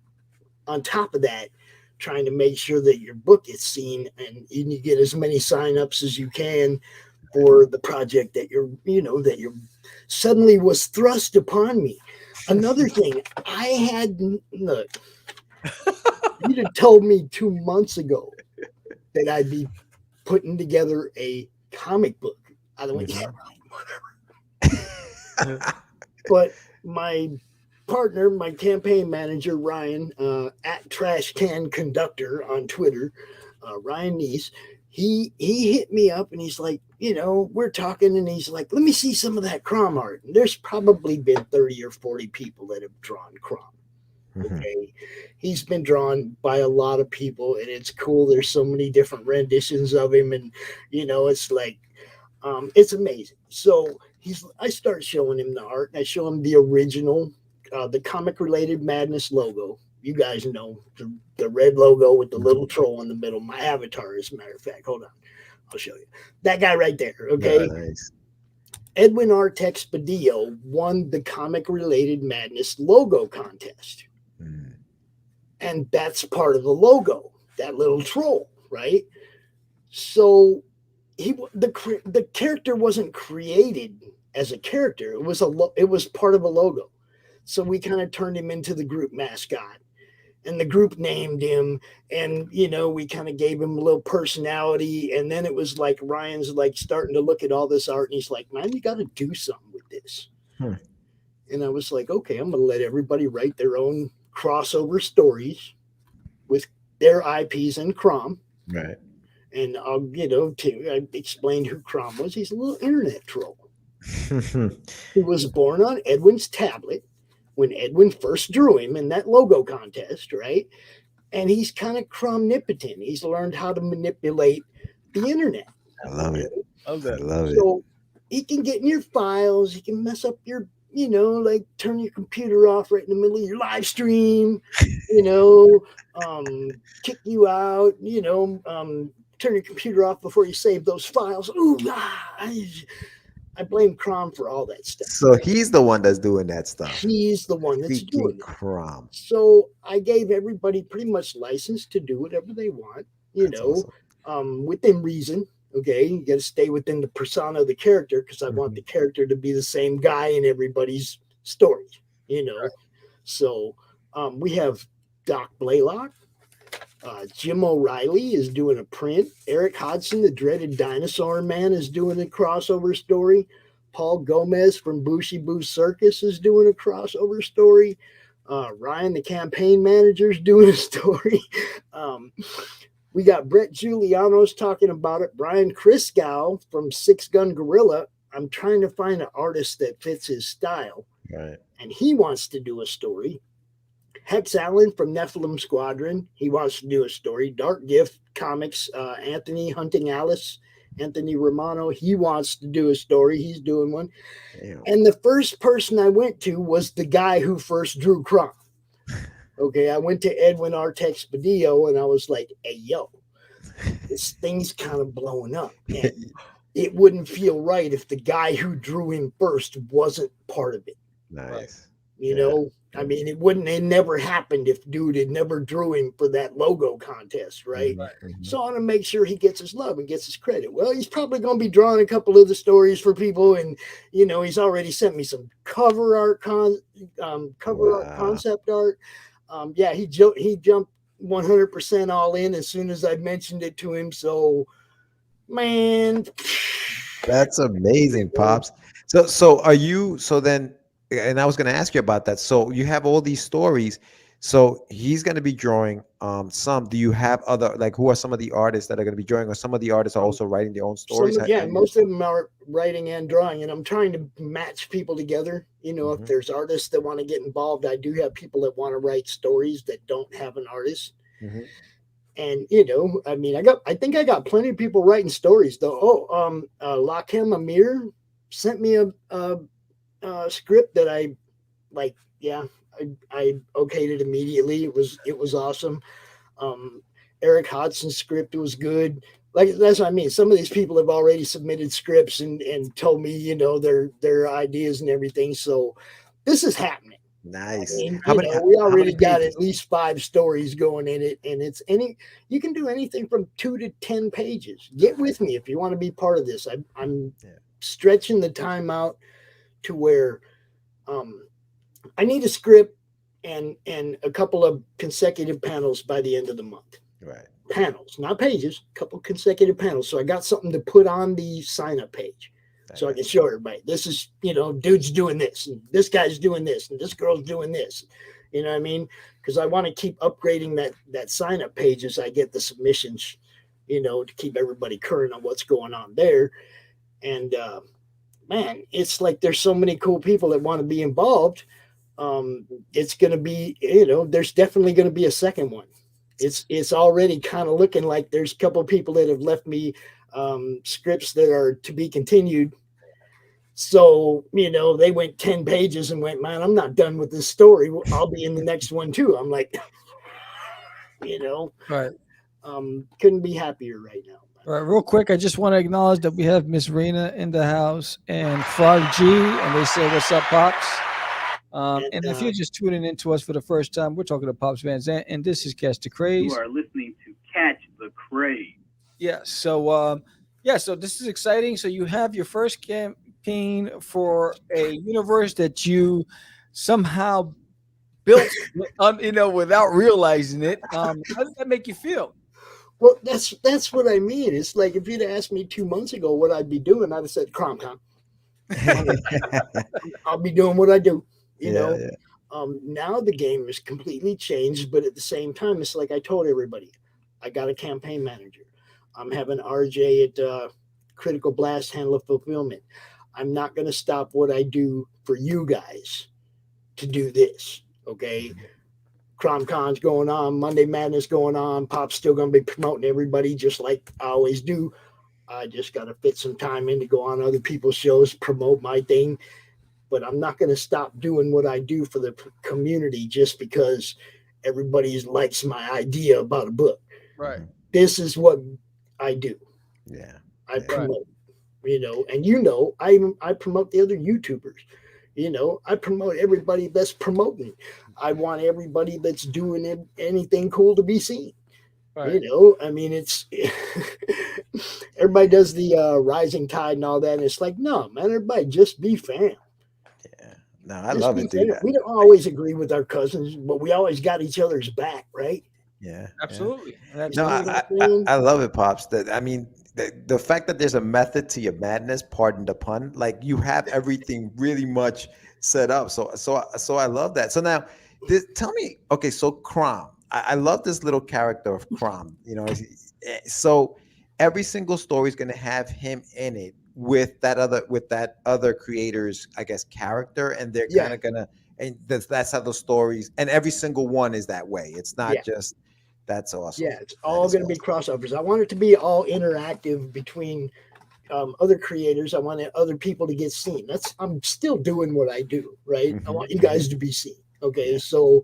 on top of that, trying to make sure that your book is seen and you get as many signups as you can for the project that you're suddenly was thrust upon me. Another thing, I had look, you'd have told me 2 months ago that I'd be putting together a comic book. I went, yeah, whatever. But my partner, my campaign manager, Ryan, at Trash Can Conductor on Twitter, Ryan Neese, he hit me up and he's like, we're talking, and he's like, let me see some of that Crom art. And there's probably been 30 or 40 people that have drawn Crom. Mhm. Okay. He's been drawn by a lot of people, and it's cool. There's so many different renditions of him, and it's like it's amazing. So I start showing him the art, and I show him the original, the Comic Related Madness logo. You guys know the red logo with the little troll in the middle. My avatar, as a matter of fact. Hold on, I'll show you that guy right there. Okay. Nice. Edwin R. Texpadillo won the Comic Related Madness logo contest. Mm. And that's part of the logo, that little troll, right? So the character wasn't created as a character. It was part of a logo. So we kind of turned him into the group mascot, and the group named him, and we kind of gave him a little personality. And then it was like Ryan's like starting to look at all this art, and he's like, man, you got to do something with this. And I was like, okay, I'm gonna let everybody write their own crossover stories with their IPs and Crom. Right. And I'll, I explained who Crom was. He's a little internet troll. He was born on Edwin's tablet when Edwin first drew him in that logo contest, right? And he's kind of Cromnipotent. He's learned how to manipulate the internet. I love it. I love it. So he can get in your files. He can mess up your, like turn your computer off right in the middle of your live stream, kick you out, turn your computer off before you save those files. Ooh, I blame Crom for all that stuff. So he's the one that's doing that stuff. He's the one that's doing it. Crom. So I gave everybody pretty much license to do whatever they want. Awesome. within reason. Okay, you got to stay within the persona of the character because I want the character to be the same guy in everybody's story. Right. So we have Doc Blaylock. Jim O'Reilly is doing a print. Eric Hodson, the dreaded dinosaur man, is doing a crossover story. Paul Gomez from Bushy Boo Circus is doing a crossover story. Ryan, the campaign manager, is doing a story. We got Brett Giuliano's talking about it. Brian Christgau from Six Gun Gorilla. I'm trying to find an artist that fits his style. Right. And he wants to do a story. Hex Allen from Nephilim Squadron. He wants to do a story. Dark Gift Comics. Anthony Hunting Alice. Anthony Romano. He wants to do a story. He's doing one. Damn. And the first person I went to was the guy who first drew Kron. Okay, I went to Edwin Artex Badillo and I was like, hey, yo, this thing's kind of blowing up. And it wouldn't feel right if the guy who drew him first wasn't part of it. Nice. You know, I mean, it never happened if dude had never drew him for that logo contest, right? So I want to make sure he gets his love and gets his credit. Well, he's probably going to be drawing a couple of the stories for people. And, you know, he's already sent me some cover art, art, concept art. Yeah, he jumped 100% all in as soon as I mentioned it to him. So, man, that's amazing, Pops. So are you? So then, and I was going to ask you about that. So you have all these stories. So he's going to be drawing some. Do you have other, like, who are some of the artists that are going to be drawing, or some of the artists are also writing their own stories? Most of them are writing and drawing, and I'm trying to match people together. You know, if there's artists that want to get involved, I do have people that want to write stories that don't have an artist. And, you know, I mean, I think I got plenty of people writing stories though. Lakem Amir sent me a script that I like. Yeah. I okayed it immediately. It was awesome. Eric Hodson's script was good. Like, that's what I mean. Some of these people have already submitted scripts and told me, you know, their ideas and everything. So this is happening. Nice. I mean, we already got at least 5 stories going in it, and you can do anything from 2 to 10 pages. Get with me if you want to be part of this. I'm stretching the time out to where I need a script and a couple of consecutive panels by the end of the month. Right. Panels, not pages, a couple consecutive panels. So I got something to put on the sign-up page. So I can show everybody, this is, you know, dude's doing this, and this guy's doing this, and this girl's doing this. You know what I mean? Because I want to keep upgrading that sign-up page as I get the submissions, you know, to keep everybody current on what's going on there. And, man, it's like there's so many cool people that want to be involved. It's going to be, you know, there's definitely going to be a second one. It's already kind of looking like there's a couple of people that have left me scripts that are to be continued. So, you know, they went 10 pages and went, man, I'm not done with this story. I'll be in the next one too. I'm like, you know, right. Couldn't be happier right now. All right, real quick, I just want to acknowledge that we have Miss Rena in the house and Frog G, and they say, what's up, Pops? And if you're just tuning in to us for the first time, we're talking to Pops Van Zant, and this is Catch the Craze. You are listening to Catch the Craze. Yeah, so so this is exciting. So you have your first campaign for a universe that you somehow built, you know, without realizing it. How does that make you feel? Well, that's what I mean. It's like if you'd asked me 2 months ago what I'd be doing, I'd have said CromCon. I'll be doing what I do. You know. Now the game is completely changed, but at the same time, it's like I told everybody, I got a campaign manager. I'm having RJ at Critical Blast handle fulfillment. I'm not going to stop what I do for you guys to do this. Okay. CromCon's going on, Monday Madness going on. Pop's still going to be promoting everybody just like I always do. I just got to fit some time in to go on other people's shows, promote my thing. But I'm not going to stop doing what I do for the community just because everybody likes my idea about a book. Right. This is what I do. Yeah. I promote, you know, and you know, I promote the other YouTubers. You know, I promote everybody that's promoting. I want everybody that's doing anything cool to be seen. Right. I mean, it's everybody does the rising tide and all that. And it's like, no, man, everybody just be fam. Yeah. No, I Just love be it, dude. fam. We don't always agree with our cousins, but we always got each other's back, right? Yeah. Yeah. Absolutely. You No, know Absolutely. what I'm saying? I love it, Pops. That I mean, the fact that there's a method to your madness, pardon the pun, like you have everything really much set up. So I love that. So now, tell me, okay, so Crom, I love this little character of Crom. So every single story is going to have him in it with that other creator's, I guess, character, and they're Yeah, kind of gonna, and that's how the stories, and every single one is that way. It's yeah, not just. That's awesome. yeah. It's That all is going to be awesome. crossovers. I want it to be all interactive between other creators. I want other people to get seen. I'm still doing what I do, right? I want you guys to be seen. Okay, Yeah. so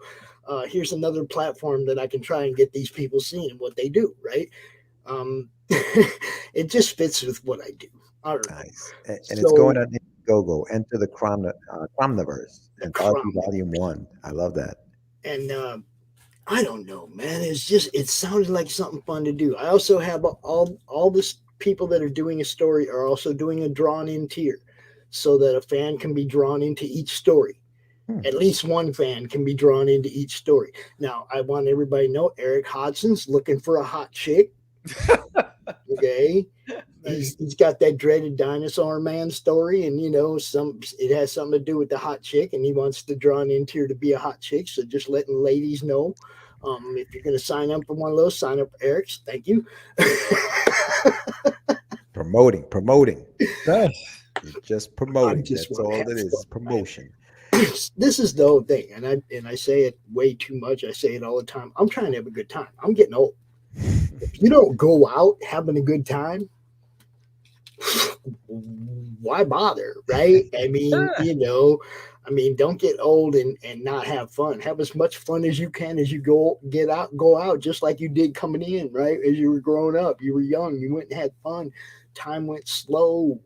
here's another platform that I can try and get these people seen and what they do, right? It just fits with what I do. I don't know. Nice. And it's going So on Go. Enter the Cromniverse. the Anthology crumb Volume 1. I love that. and I don't know, man. It sounded like something fun to do. I also have all this people that are doing a story are also doing a drawn in tier so that a fan can be drawn into each story. Hmm. At least one fan can be drawn into each story. Now, I want everybody to know Eric Hodson's looking for a hot chick. Okay. He's got that dreaded dinosaur man story, and it has something to do with the hot chick, and he wants the drawn in tier to be a hot chick. So just letting ladies know, if you're going to sign up for one of those, sign up for Eric's. Thank you. Promoting. Yes. You're just promoting. just That's wanna all have it is. fun, It's promotion. This is the whole thing, and I say it way too much. I say it all the time. I'm trying to have a good time. I'm getting old. If you don't go out having a good time, why bother, right? I mean, don't get old and not have fun. Have as much fun as you can as you go out, just like you did coming in, right? As you were growing up, you were young, you went and had fun. Time went slow.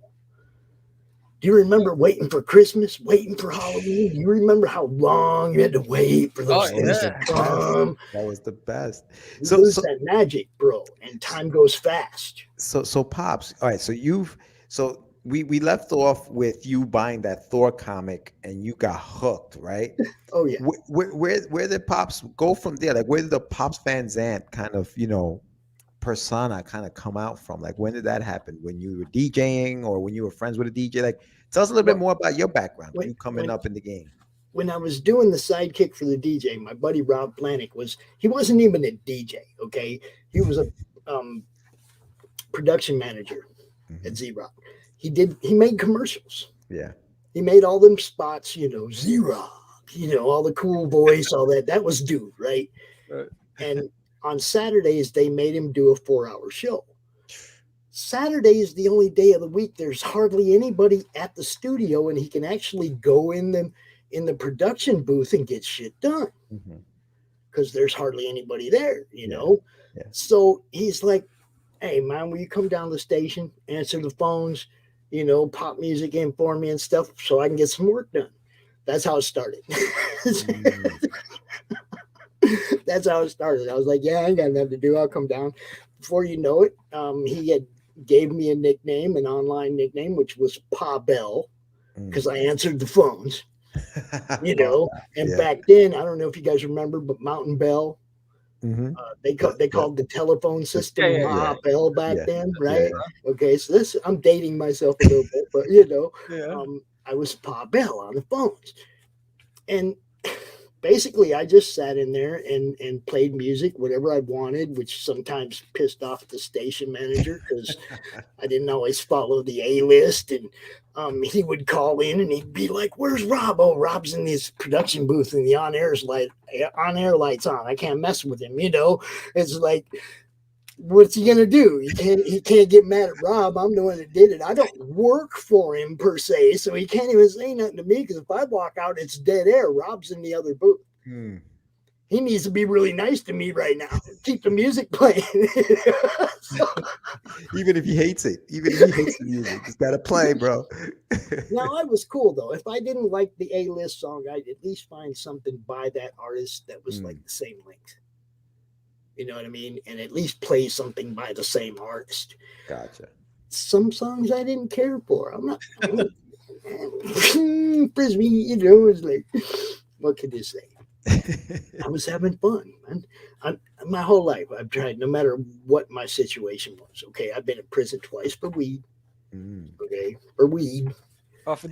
Do you remember waiting for Christmas, waiting for Halloween? Do you remember how long you had to wait for those things to come? That was the best. You So lose that magic, bro, and time goes fast. so Pops. All right. So we left off with you buying that Thor comic and you got hooked, right? Oh yeah. Where did Pops go from there? Like where did the Pops Van Zant kind of persona kind of come out from? Like when did that happen? When you were DJing or when you were friends with a DJ? Like tell us a little bit more about your background, you coming up in the game. When I was doing the sidekick for the DJ, my buddy Rob Planick he wasn't even a DJ, okay? He was a production manager at Z-Rock. He made commercials. Yeah. He made all them spots, Z-Rock, all the cool voice, all that. That was dude, right? And on Saturdays, they made him do a 4-hour show. Saturday is the only day of the week there's hardly anybody at the studio, and he can actually go in the production booth and get shit done because there's hardly anybody there, Yeah. So he's like, hey, man, will you come down to the station, answer the phones, pop music in for me and stuff so I can get some work done. That's how it started. That's how it started. I was like, yeah, I ain't got nothing to do. I'll come down. Before you know it, he gave me a nickname, an online nickname, which was Pa Bell, because I answered the phones, And back then, I don't know if you guys remember, but Mountain Bell, they called the telephone system Ma Bell back then, right? Yeah. Okay, so I'm dating myself a little bit, but I was Pa Bell on the phones, and basically, I just sat in there and played music, whatever I wanted, which sometimes pissed off the station manager because I didn't always follow the A list. And he would call in and he'd be like, "Where's Rob? Oh, Rob's in this production booth and the on-air lights on. I can't mess with him." It's like, what's he gonna do? He can't get mad at Rob. I'm the one that did it. I don't work for him per se, so he can't even say nothing to me because if I walk out, it's dead air. Rob's in the other booth. He needs to be really nice to me right now. Keep the music playing. Even if he hates it, even if he hates the music, it's gotta play, bro. Now, I was cool though. If I didn't like the A-list song, I'd at least find something by that artist that was like the same length. You know what I mean? And at least play something by the same artist. Gotcha. Some songs I didn't care for. I'm not Frisbee, you know, it's like, what can you say? I was having fun, man. My whole life, I've tried, no matter what my situation was. Okay, I've been in prison twice for weed. Okay, for weed.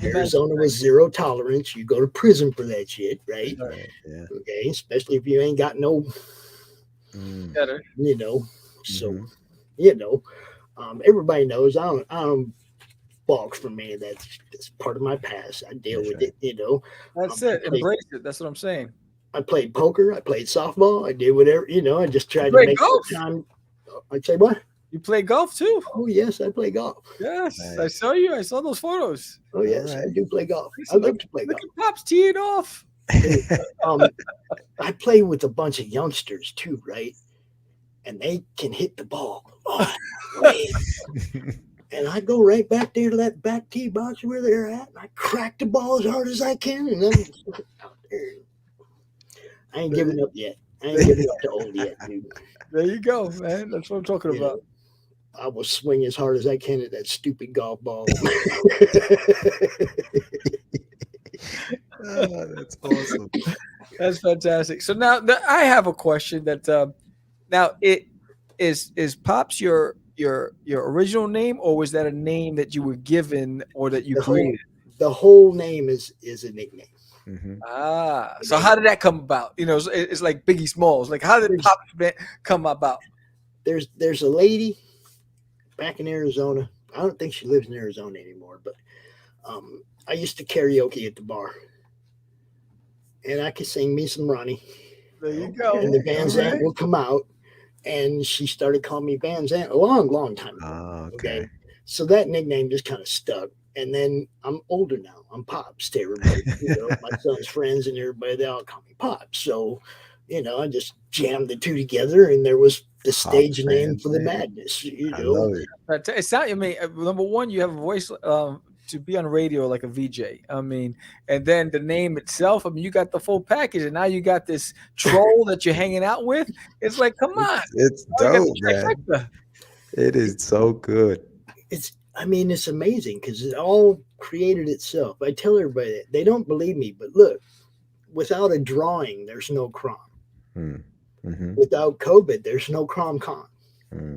Arizona was zero tolerance. You go to prison for that shit, right? Yeah. Okay, especially if you ain't got no, you know. So, you know, everybody knows I don't balk for me. That's part of my past. I deal with it, you know. That's it. Embrace it. That's what I'm saying. I played poker. I played softball. I did whatever, you know. I just tried to make golf? time. I'd say what? You play golf too? Oh yes, I play golf. Yes, nice. I saw you. I saw those photos. Oh yes, I do play golf. I love to play golf. Look at Pops teeing off. I play with a bunch of youngsters too, right? And they can hit the ball. Oh, and I go right back there to that back tee box where they're at, and I crack the ball as hard as I can, and then out there. I ain't giving up yet. I ain't giving up to old yet, dude. There you go, man. That's what I'm talking about. I will swing as hard as I can at that stupid golf ball. That's awesome. That's fantastic. So now I have a question that now it is Pops your original name, or was that a name that you were given or that you created? The whole name is a nickname. So how did that come about? You know, it's like Biggie Smalls. Like, how did Pops come about? There's a lady back in Arizona. I don't think she lives in Arizona anymore, but I used to karaoke at the bar, and I could sing me some Ronnie. There you go. And the Van Zant will come out, and she started calling me Van Zant a long time ago. Oh, okay. So that nickname just kind of stuck. And then I'm older now. I'm Pops to everybody. You know, my son's friends and everybody, they all call me Pops. So, you know, I just jammed the two together, and there was the stage name for the madness. You know, I love it. It's not. I mean, number one, you have a voice to be on radio like a VJ. I mean, and then the name itself. I mean, you got the full package, and now you got this troll that you're hanging out with. It's like, come on, it's dope, man. It is so good. I mean, it's amazing because it all created itself. I tell everybody that. They don't believe me, but look, without a drawing, there's no Crom. Without COVID, there's no Crom-Con.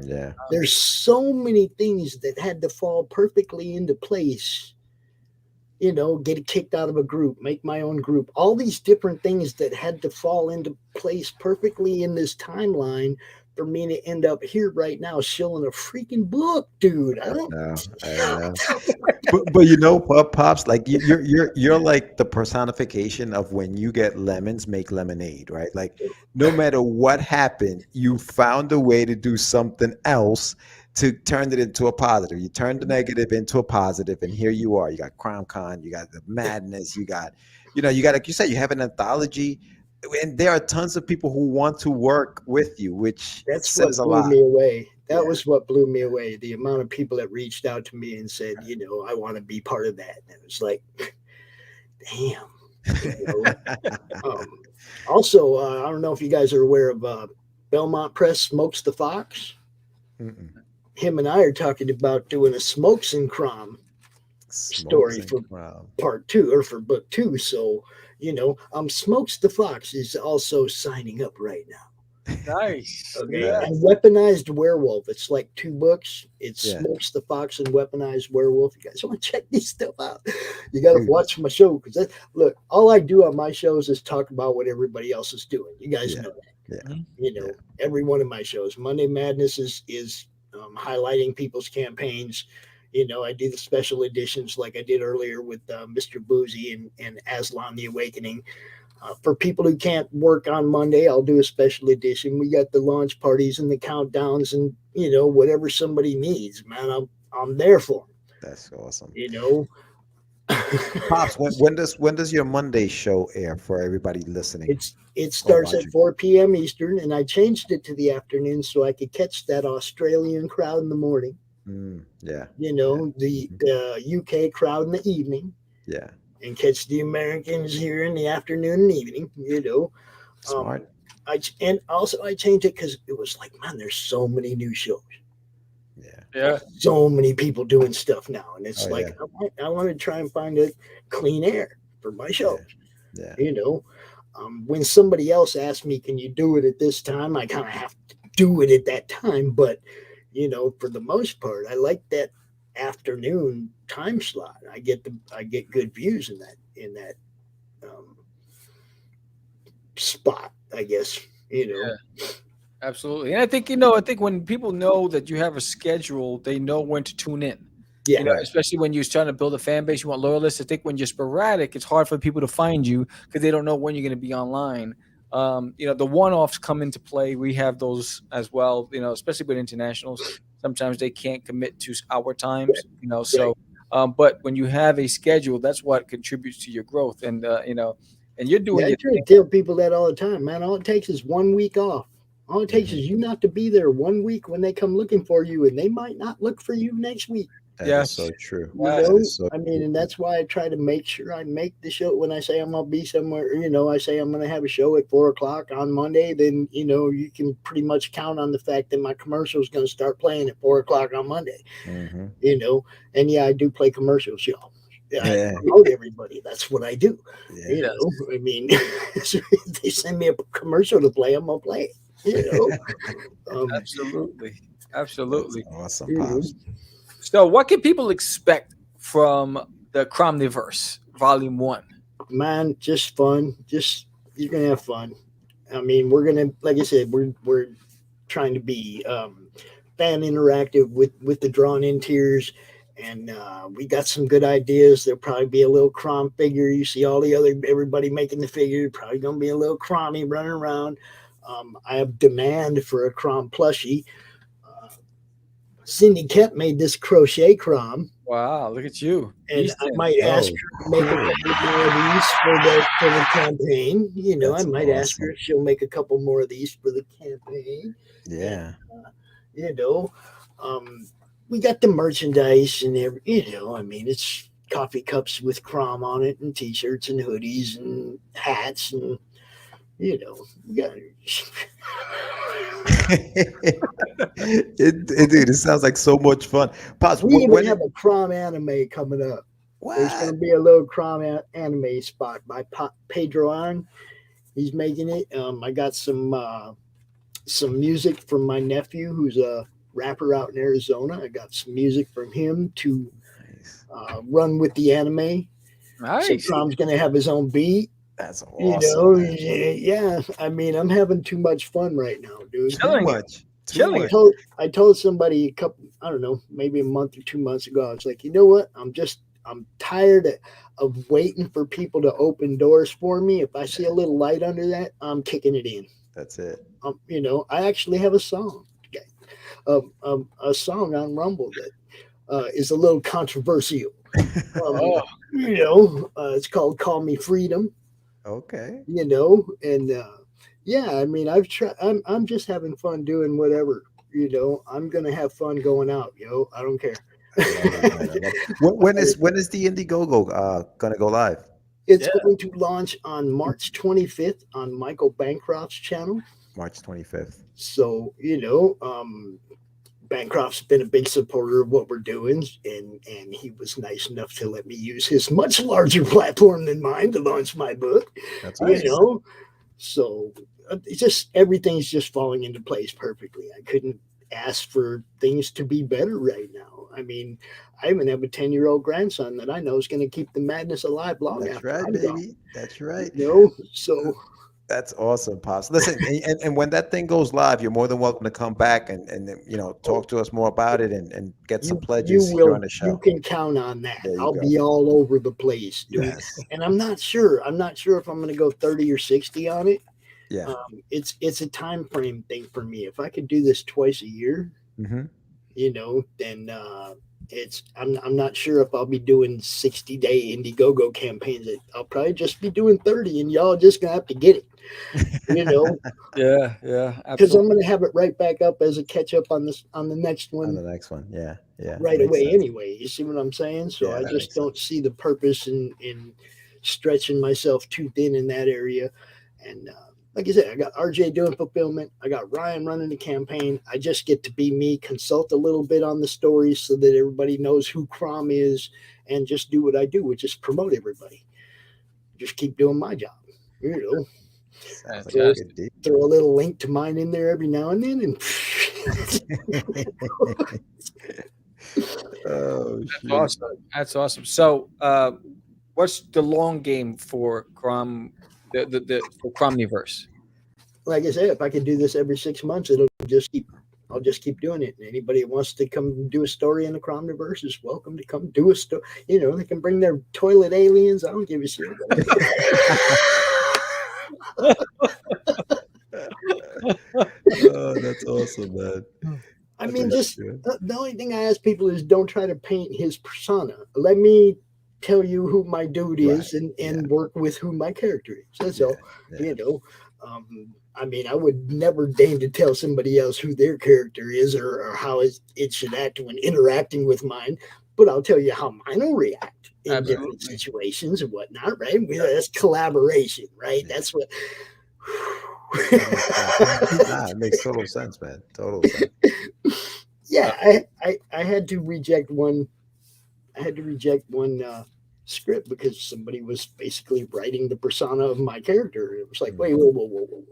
Yeah. There's so many things that had to fall perfectly into place. You know, get kicked out of a group, make my own group, all these different things that had to fall into place perfectly in this timeline for me to end up here right now shilling a freaking book, dude. I don't know. but you know, Pops, like you're like the personification of when you get lemons, make lemonade, right? Like no matter what happened, you found a way to do something else to turn it into a positive. You turned the negative into a positive, and here you are. You got Crom-Con, you got the madness, you got, like you said, you have an anthology. And there are tons of people who want to work with you, which says a lot. Blew me away. That was what blew me away. The amount of people that reached out to me and said, you know, I want to be part of that. And it was like, damn. You know? Also, I don't know if you guys are aware of Belmont Press Smokes the Fox. Him and I are talking about doing a Smokes and Crom story for part 2 or for book 2. So, you know, Smokes the Fox is also signing up right now. Nice. Okay. Yeah. And Weaponized Werewolf. It's like 2 books. It's Smokes the Fox and Weaponized Werewolf. You guys want to check these stuff out? You got to watch my show because look, all I do on my shows is talk about what everybody else is doing. You guys know that. Yeah. You know, every one of my shows. Monday Madness is highlighting people's campaigns. You know, I do the special editions like I did earlier with Mr. Boozy and Aslan the Awakening. For people who can't work on Monday, I'll do a special edition. We got the launch parties and the countdowns and, you know, whatever somebody needs, man, I'm there for them. That's awesome. You know, Pops, when does your Monday show air for everybody listeing? It starts at 4 p.m. Eastern, and I changed it to the afternoon so I could catch that Australian crowd in the morning. You know, the UK crowd in the evening. Yeah. And catch the Americans here in the afternoon and evening, you know. Smart. And also I changed it because it was like, man, there's so many new shows. Yeah. So many people doing stuff now, and it's like yeah. I want to try and find a clean air for my shows. Yeah. You know, when somebody else asks me, "Can you do it at this time?" I kind of have to do it at that time. But you know, for the most part, I like that afternoon time slot. I get good views in that um, spot. I guess you know. Yeah. Absolutely. And I think, I think when people know that you have a schedule, they know when to tune in. Yeah, Right. Especially when you're trying to build a fan base, you want loyalists. I think when you're sporadic, it's hard for people to find you because they don't know when you're going to be online. The one-offs come into play. We have those as well, especially with internationals. Sometimes they can't commit to our times, so, but when you have a schedule, that's what contributes to your growth. And, and you're doing I your try to thing. tell people that all the time, man. All it takes is 1 week off. All it takes Mhm. is you not to be there 1 week when they come looking for you, and they might not look for you next week. That Yeah. is so true. You That know, is so I mean, true. and that's why I try to make sure I make the show when I say I'm gonna be somewhere. I say I'm gonna have a show at 4 o'clock on Monday. Then you can pretty much count on the fact that my commercial is gonna start playing at 4 o'clock on Monday. Mhm. And yeah, I do play commercials, y'all. I Yeah. promote everybody. That's what I do. Yeah. I mean, if they send me a commercial to play, I'm gonna play it. Absolutely. That's Absolutely. awesome, You know. Pops. So, what can people expect from the Cromniverse Volume 1? Man, just fun. Just you're gonna have fun. I mean, we're gonna, like I said, we're trying to be fan interactive with the drawn in tiers, and we got some good ideas. There'll probably be a little Crom figure. You see all the other everybody making the figure. Probably gonna be a little Crommy running around. I have demand for a Crom plushie. Cindy Kemp made this crochet Crom. Wow, look at you. And I Beastin'. might ask Oh, her to make a couple more of these for the campaign. I That's might ask her awesome. if she'll make a couple more of these for the campaign. Yeah. You know, we got the merchandise and I mean, it's coffee cups with Crom on it, and T-shirts and hoodies and hats, and we got. Dude, it sounds like so much fun. Pops, We even when have a Crom anime coming up. There's going what? to be a little Crom anime spot by Pedro Arn. He's making it. I got some music from my nephew, who's a rapper out in Arizona. I got some music from him to Nice. run with the anime. So Nice. Crom's going to have his own beat. That's awesome. Man. Yeah. I mean, I'm having too much fun right now, dude. Too Killing it. much. Too Killing much. it. I told somebody a couple, I don't know, maybe a month or 2 months ago. I was like, you know what? I'm tired of waiting for people to open doors for me. If I see a little light under that, I'm kicking it in. That's it. I actually have a song, a song on Rumble that is a little controversial. Oh, It's called "Call Me Freedom." Okay. And yeah, I mean, I've tried. I'm just having fun doing whatever. I'm gonna have fun going out. I don't care. I love it, man. I love it. When is the Indiegogo gonna go live? It's Yeah. going to launch on March 25th on Michael Bancroft's channel. March 25th. So, Bancroft's been a big supporter of what we're doing, and he was nice enough to let me use his much larger platform than mine to launch my book. That's You awesome. know, so it's just everything's just falling into place perfectly. I couldn't ask for things to be better right now. I mean, I even have a 10-year-old grandson that I know is going to keep the madness alive long That's after right, I'm gone. baby. That's right. So That's awesome, Pops. Listen, and when that thing goes live, you're more than welcome to come back and talk to us more about it and get some pledges here on the show. You can count on that. There you I'll go. be all over the place, dude. Yes. And I'm not sure if I'm going to go 30 or 60 on it. Yeah. It's a time frame thing for me. If I could do this twice a year, Mm-hmm. then I'm not sure if I'll be doing 60-day Indiegogo campaigns. I'll probably just be doing 30, and y'all just gonna have to get it. yeah, Because absolutely. I'm gonna have it right back up as a catch up on the next On one the next one. Yeah. Yeah. right Makes away sense. anyway. You see what I'm saying? So Yeah, I that just makes don't see the purpose in stretching myself too thin in that area. And like I said, I got RJ doing fulfillment. I got Ryan running the campaign. I just get to be me, consult a little bit on the stories so that everybody knows who Crom is, and just do what I do, which is promote everybody. Just keep doing my job. Throw a little link to mine in there every now and then, and That's awesome. So, what's the long game for Crom, the Cromniverse? Like I said, if I can do this every 6 months, I'll just keep doing it. And anybody that wants to come do a story in the Cromniverse is welcome to come do a story. They can bring their toilet aliens. I don't give a shit. Oh, that's awesome, man. I mean, just the only thing I ask people is don't try to paint his persona. Let me tell you who my dude is and work with who my character is. That's all. Yeah. I mean, I would never deign to tell somebody else who their character is or how it should act when interacting with mine, but I'll tell you how mine will react in different situations and whatnot, right? That's collaboration, right? That's what... It makes total sense, man. Total sense. Yeah, I had to reject one. I had to reject one script because somebody was basically writing the persona of my character. It was like, wait, whoa.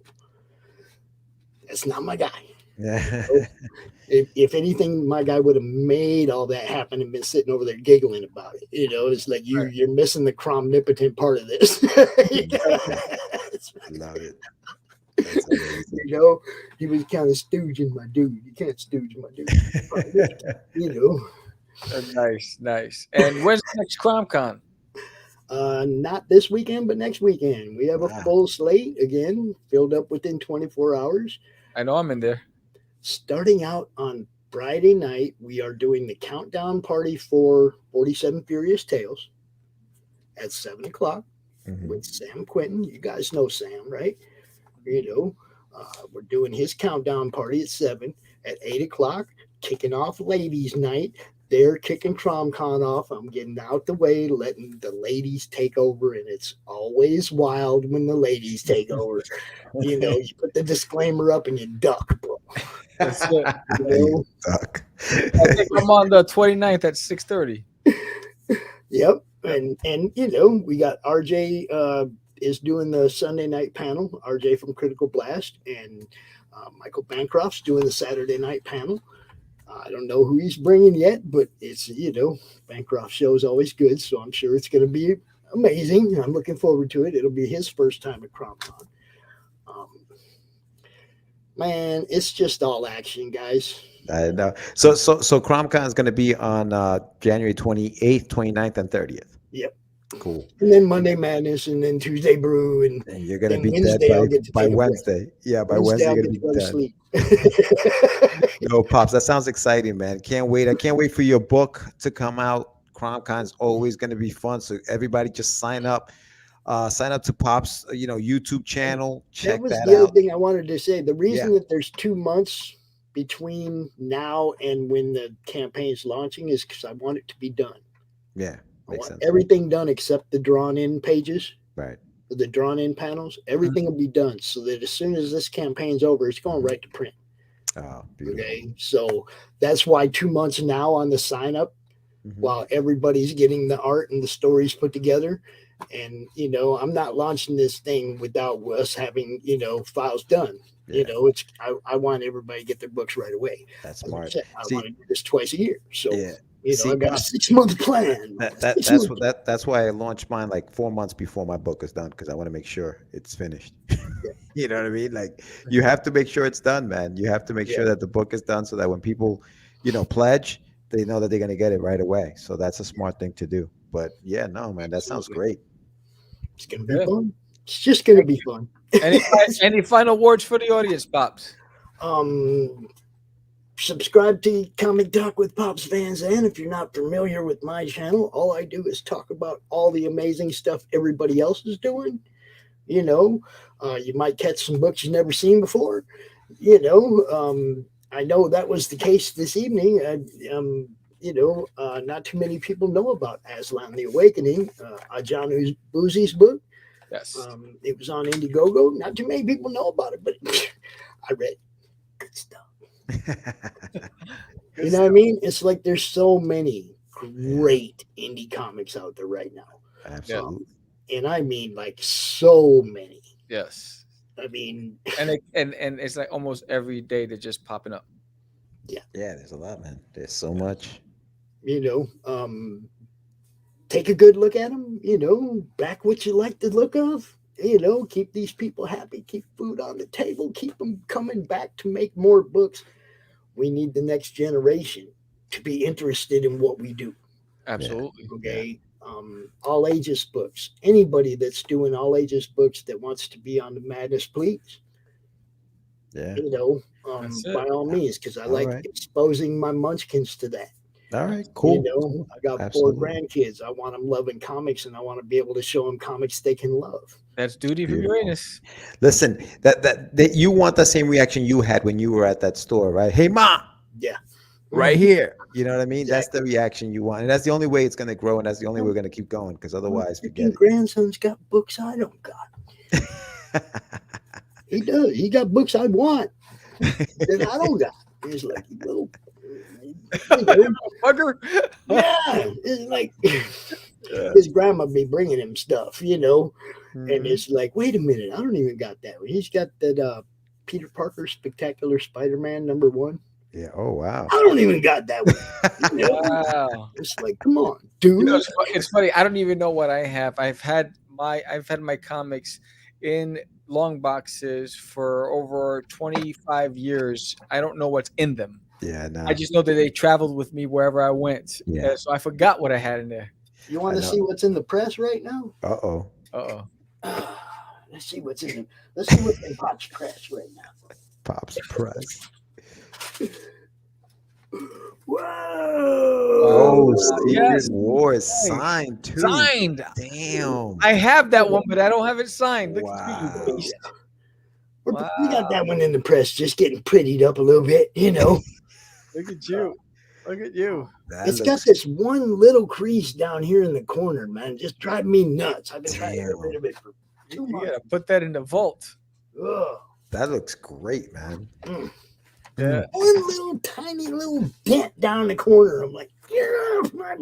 That's not my guy. Yeah. If anything, my guy would have made all that happen and been sitting over there giggling about it. It's like you're missing the cromnipotent part of this. Love it. He was kind of stooging my dude. You can't stooge my dude. Nice. And when's the next CromCon? Not this weekend, but next weekend. We have a full slate again, filled up within 24 hours. I know I'm in there. Starting out on Friday night, we are doing the countdown party for 47 Furious Tales at 7 o'clock with Sam Quinton. You guys know Sam, right? We're doing his countdown party at 7. At 8 o'clock, kicking off ladies' night. They're kicking CromCon off. I'm getting out the way, letting the ladies take over, and it's always wild when the ladies take over. You put the disclaimer up and you duck, bro. That's it. Duck. I think I'm on the 29th at 6:30. Yep, and we got RJ is doing the Sunday night panel. RJ from Critical Blast, and Michael Bancroft's doing the Saturday night panel. I don't know who he's bringing yet, but it's, Bancroft show is always good, so I'm sure it's going to be amazing. I'm looking forward to it. It'll be his first time at CromCon. Man, it's just all action, guys. I know. So CromCon is going to be on January 28th, 29th, and 30th. Yep. Cool. And then Monday Madness, and then Tuesday Brew, and you're going to be dead by Wednesday. Yeah, by Wednesday you're going to be dead. Yo, Pops, that sounds exciting, man. Can't wait. I can't wait for your book to come out. CromCon's always going to be fun. So everybody just sign up. Sign up to Pops, YouTube channel. Check that out. That was the other thing I wanted to say. The reason that there's 2 months between now and when the campaign's launching is because I want it to be done. Yeah, makes sense. Everything done except the drawn-in pages. Right. The drawn-in panels. Everything will be done so that as soon as this campaign's over, it's going right to print. Oh, beautiful. Okay, so that's why 2 months now on the sign-up, while everybody's getting the art and the stories put together. And, I'm not launching this thing without us having, files done. Yeah. I want everybody to get their books right away. That's smart. I want to do this twice a year. So, See, I got a 6-month plan. That's why I launched mine like 4 months before my book is done, because I want to make sure it's finished. You know what I mean? Like, you have to make sure it's done, man. You have to make sure that the book is done so that when people, pledge, they know that they're going to get it right away. So that's a smart thing to do. But yeah, no, man, that sounds great. It's going to be fun. It's just going to be fun. Any final words for the audience, Pops? Subscribe to Comic Talk with Pops Van Zandt. If you're not familiar with my channel, all I do is talk about all the amazing stuff everybody else is doing. You might catch some books you've never seen before. I know that was the case this evening. Not too many people know about Aslan the Awakening, Ajanu Boozy's book. Yes. It was on Indiegogo. Not too many people know about it, but I read good stuff. You know what I mean? It's like there's so many great indie comics out there right now. Absolutely. And I mean like so many. Yes. I mean, And it's like almost every day they're just popping up. Yeah, there's a lot, man. There's so much. you know, take a good look at them, back what you like the look of, keep these people happy, keep food on the table, keep them coming back to make more books. We need the next generation to be interested in what we do. Absolutely. Okay. All ages books. Anybody that's doing all ages books that wants to be on the Madness, please. Yeah. By all means, because I All like right. exposing my munchkins to that. All right, cool. I got Absolutely. 4 grandkids. I want them loving comics, and I want to be able to show them comics they can love. That's duty from Beautiful. Uranus. Listen, that you want the same reaction you had when you were at that store, right? Hey, Ma, Yeah. right here. You know what I mean? Exactly. That's the reaction you want, and that's the only way it's going to grow, and that's the only way we're going to keep going. Because otherwise, My forget it. grandson's got books I don't got. He does. He got books I want that I don't got. He's like, little Bugger. yeah. It's like his grandma be bringing him stuff, and it's like, wait a minute, I don't even got that. He's got that Peter Parker Spectacular Spider-Man #1. Yeah. Oh wow. I don't even got that one. Wow. It's like, come on, dude. It's funny. I don't even know what I have. I've had my comics in long boxes for over 25 years. I don't know what's in them. Yeah. No. I just know that they traveled with me wherever I went. Yeah. So I forgot what I had in there. You want to see what's in the press right now? Uh-oh. Let's see what's in Pop's press right now. Pop's press. Whoa! Oh, Secret yes. Wars signed too. Signed. Damn. I have that one, but I don't have it signed. Look Wow. at you, beast. We got that one in the press, just getting prettied up a little bit, Look at you. Look at you. It's got this one little crease down here in the corner, man. Just driving me nuts. I've been trying to get rid of it for 2 You months. gotta put that in the vault. Ugh. That looks great, man. Yeah. One little tiny little dent down the corner. I'm like, get off my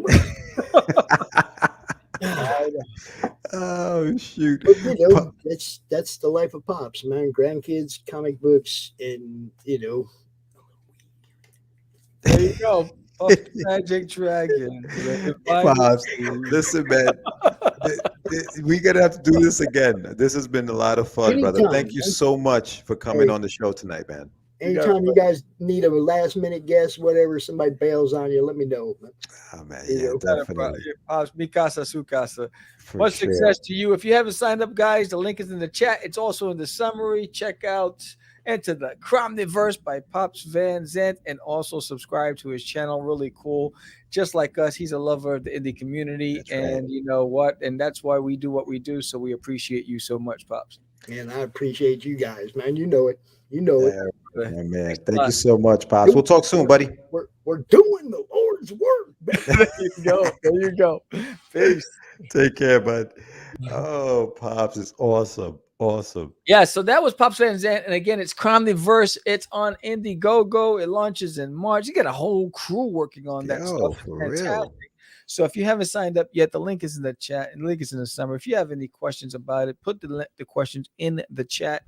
Oh shoot. But, that's the life of Pops, man. Grandkids, comic books, and There you go. Puff the Magic Dragon. Pops, listen, man. We're gonna have to do this again. This has been a lot of fun, brother. Anytime. Thank you so much for coming on the show tonight, man. Anytime you guys need a last minute guest, whatever, somebody bails on you, let me know. Oh man, yeah, definitely. Pops, mi casa, su casa. For Much sure. success to you. If you haven't signed up, guys, the link is in the chat. It's also in the summary. Check out Enter the Cromniverse by Pops Van Zant, and also subscribe to his channel. Really cool. Just like us, he's a lover of the indie community. That's and right. you know what? And that's why we do what we do. So we appreciate you so much, Pops. And I appreciate you guys, man. You know it. You know it. Yeah, man. Thank you so much, Pops. We'll talk soon, buddy. We're doing the Lord's work. There you go. There you go. Peace. Take care, bud. Oh, Pops is awesome. Awesome. Yeah, so that was Pops Van Zant. And again, it's Cromniverse. It's on Indiegogo. It launches in March. You got a whole crew working on that stuff. For Fantastic. real. So if you haven't signed up yet, the link is in the chat and the link is in the summary. If you have any questions about it, put the questions in the chat.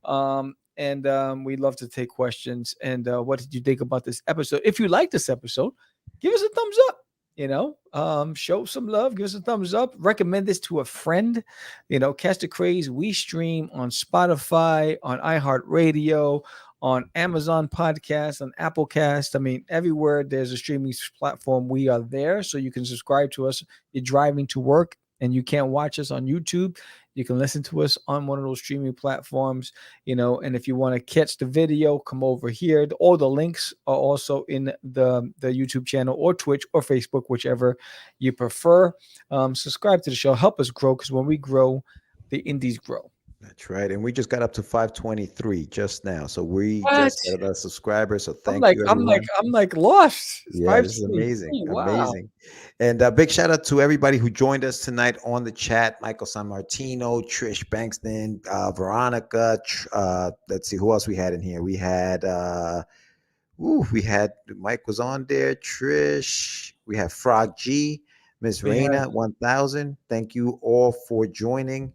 We'd love to take questions. And what did you think about this episode? If you like this episode, give us a thumbs up. Show some love, give us a thumbs up, recommend this to a friend. Catch the Craze. We stream on Spotify, on iHeartRadio, on Amazon Podcasts, on Apple Cast. I mean, everywhere there's a streaming platform, we are there. So you can subscribe to us. You're driving to work and you can't watch us on YouTube. You can listen to us on one of those streaming platforms, and if you want to catch the video, come over here. All the links are also in the YouTube channel or Twitch or Facebook, whichever you prefer. Subscribe to the show. Help us grow, because when we grow, the indies grow. That's right. And we just got up to 523 just now. So we What? just got a subscriber. So I'm thank you, everyone. I'm like lost. It's Yeah, this is 523. amazing. Wow. Amazing. And a big shout out to everybody who joined us tonight on the chat. Michael San Martino, Trish Bankston, Veronica. Let's see who else we had in here. We had Mike was on there, Trish. We have Frog G, Miss Raina 1000. Thank you all for joining.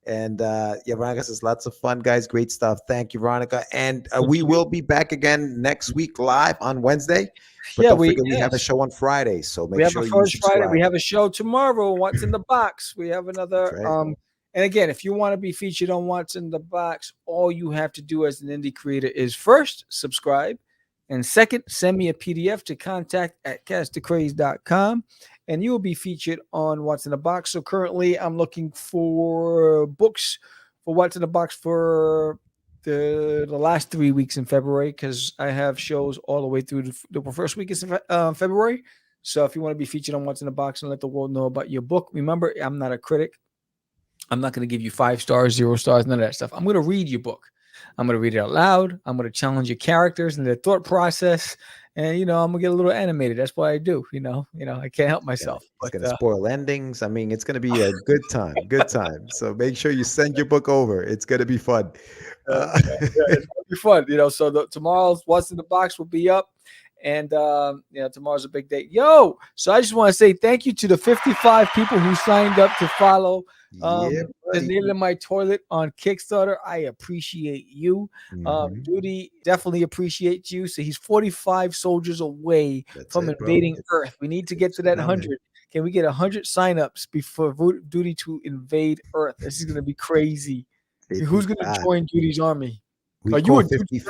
And Veronica says lots of fun, guys. Great stuff. Thank you, Veronica. And we will be back again next week live on Wednesday. But don't forget, we have a show on Friday. So make sure you subscribe. Friday. We have a show tomorrow. What's in the Box? We have another. Right. And again, if you want to be featured on What's in the Box, all you have to do as an indie creator is first subscribe, and second, send me a PDF to contact@catchthecraze.com. And you will be featured on What's in the Box. So currently, I'm looking for books for What's in the Box for the last 3 weeks in February, because I have shows all the way through the first week of February. So if you want to be featured on What's in the Box and let the world know about your book, remember, I'm not a critic. I'm not going to give you 5 stars, 0 stars, none of that stuff. I'm going to read your book. I'm going to read it out loud. I'm going to challenge your characters and their thought process. And, I'm going to get a little animated. That's what I do. I can't help myself. It's going to spoil endings. I mean, it's going to be a good time. Good time. So make sure you send your book over. It's going to be fun. It's going to be fun. So tomorrow's What's in the Box will be up. And, tomorrow's a big day. So I just want to say thank you to the 55 people who signed up to follow There's Nail in My Toilet on Kickstarter. I appreciate you. Duty definitely appreciates you. So he's 45 soldiers away from invading Earth. We need to get to that 100. Can we get 100 signups before Duty to invade Earth? This is going to be crazy. Who's going to join Duty's army? Are you a 50?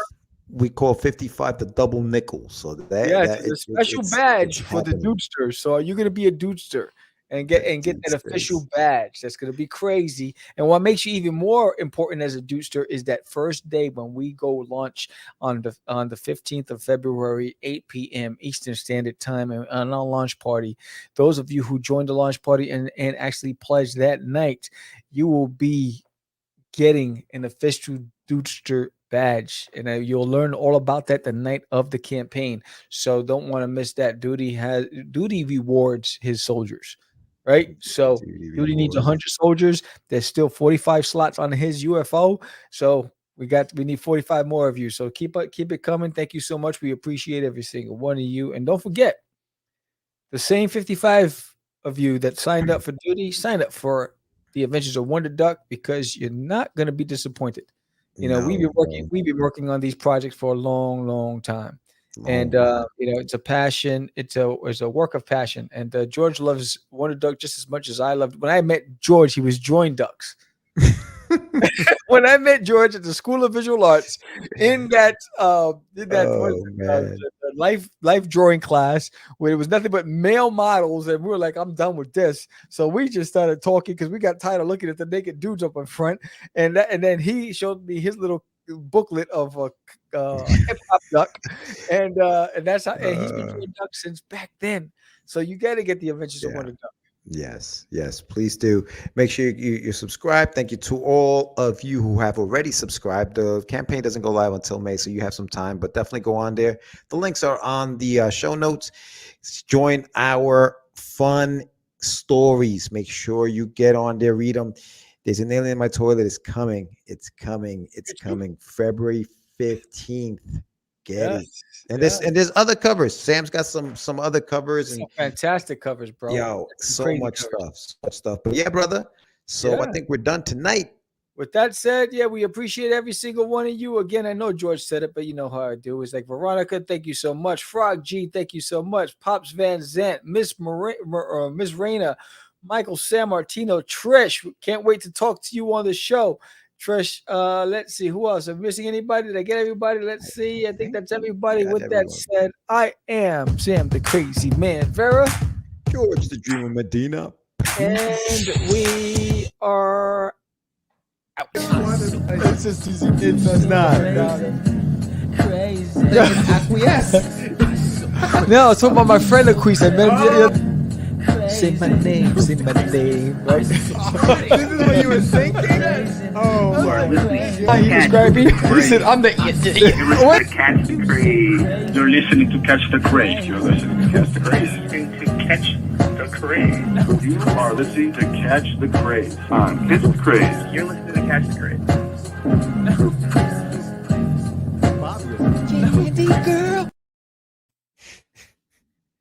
We call 55 the double nickel. So it's a special badge for the dudester. So are you going to be a dudester and get that official badge? That's going to be crazy. And what makes you even more important as a dudester is that first day when we go launch on the 15th of February, 8 p.m. Eastern Standard Time, and on our launch party. Those of you who joined the launch party and actually pledged that night, you will be getting an official dudester badge, and you'll learn all about that the night of the campaign. So don't want to miss that. Duty rewards his soldiers, right? So Duty needs 100 soldiers. There's still 45 slots on his UFO, so we need 45 more of you. So keep it coming. Thank you so much. We appreciate every single one of you. And don't forget, the same 55 of you that signed up for Duty, sign up for the Adventures of Wonderduck, because you're not going to be disappointed. We've been working on these projects for a long, long time. And it's a passion. It's a work of passion. And George loves Wonderduck just as much as I loved. When I met George, he was drawing ducks. When I met George at the School of Visual Arts in that life drawing class, where it was nothing but male models, and we were like, I'm done with this. So we just started talking because we got tired of looking at the naked dudes up in front. And then he showed me his little booklet of a hip hop duck, and that's how. And he's been doing ducks since back then. So you got to get the Adventures of Wonderduck. Yes, please do. Make sure you subscribe. Thank you to all of you who have already subscribed. The campaign doesn't go live until May, so you have some time, but definitely go on there. The links are on the show notes. Join our fun stories. Make sure you get on there, read them. There's an Alien in My Toilet. It's coming. It's coming. February 15th. And there's other covers. Sam's got some other covers, and fantastic covers, bro. So much stuff. But yeah, brother. So I think we're done tonight. With that said, we appreciate every single one of you. Again, I know George said it, but you know how I do. It's like Veronica, thank you so much. Frog G, thank you so much. Pops Van Zant, Miss Raina, Michael San Martino, Trish. Can't wait to talk to you on the show. Trish, let's see who else. Am I missing anybody? Did I get everybody? Let's see. I think that's everybody. With that said, I am Sam the Crazy Man Vera, George the Dreamer Medina, and we are out. It's just easy. It's not. Crazy. Acquiesce. No, I was talking about my friend Acquiesce. I met him. Say my name, say my name. Right? This is what you were thinking? Oh, You are listening to he Catch described me. the He Craze. said, I'm the. You're What? listening to Catch the Craze. You're listening to Catch the Craze. You're listening to Catch the Craze. Listening to Catch the Craze. You are listening to Catch the Craze on Catch the Craze. You're listening to Catch the Craze.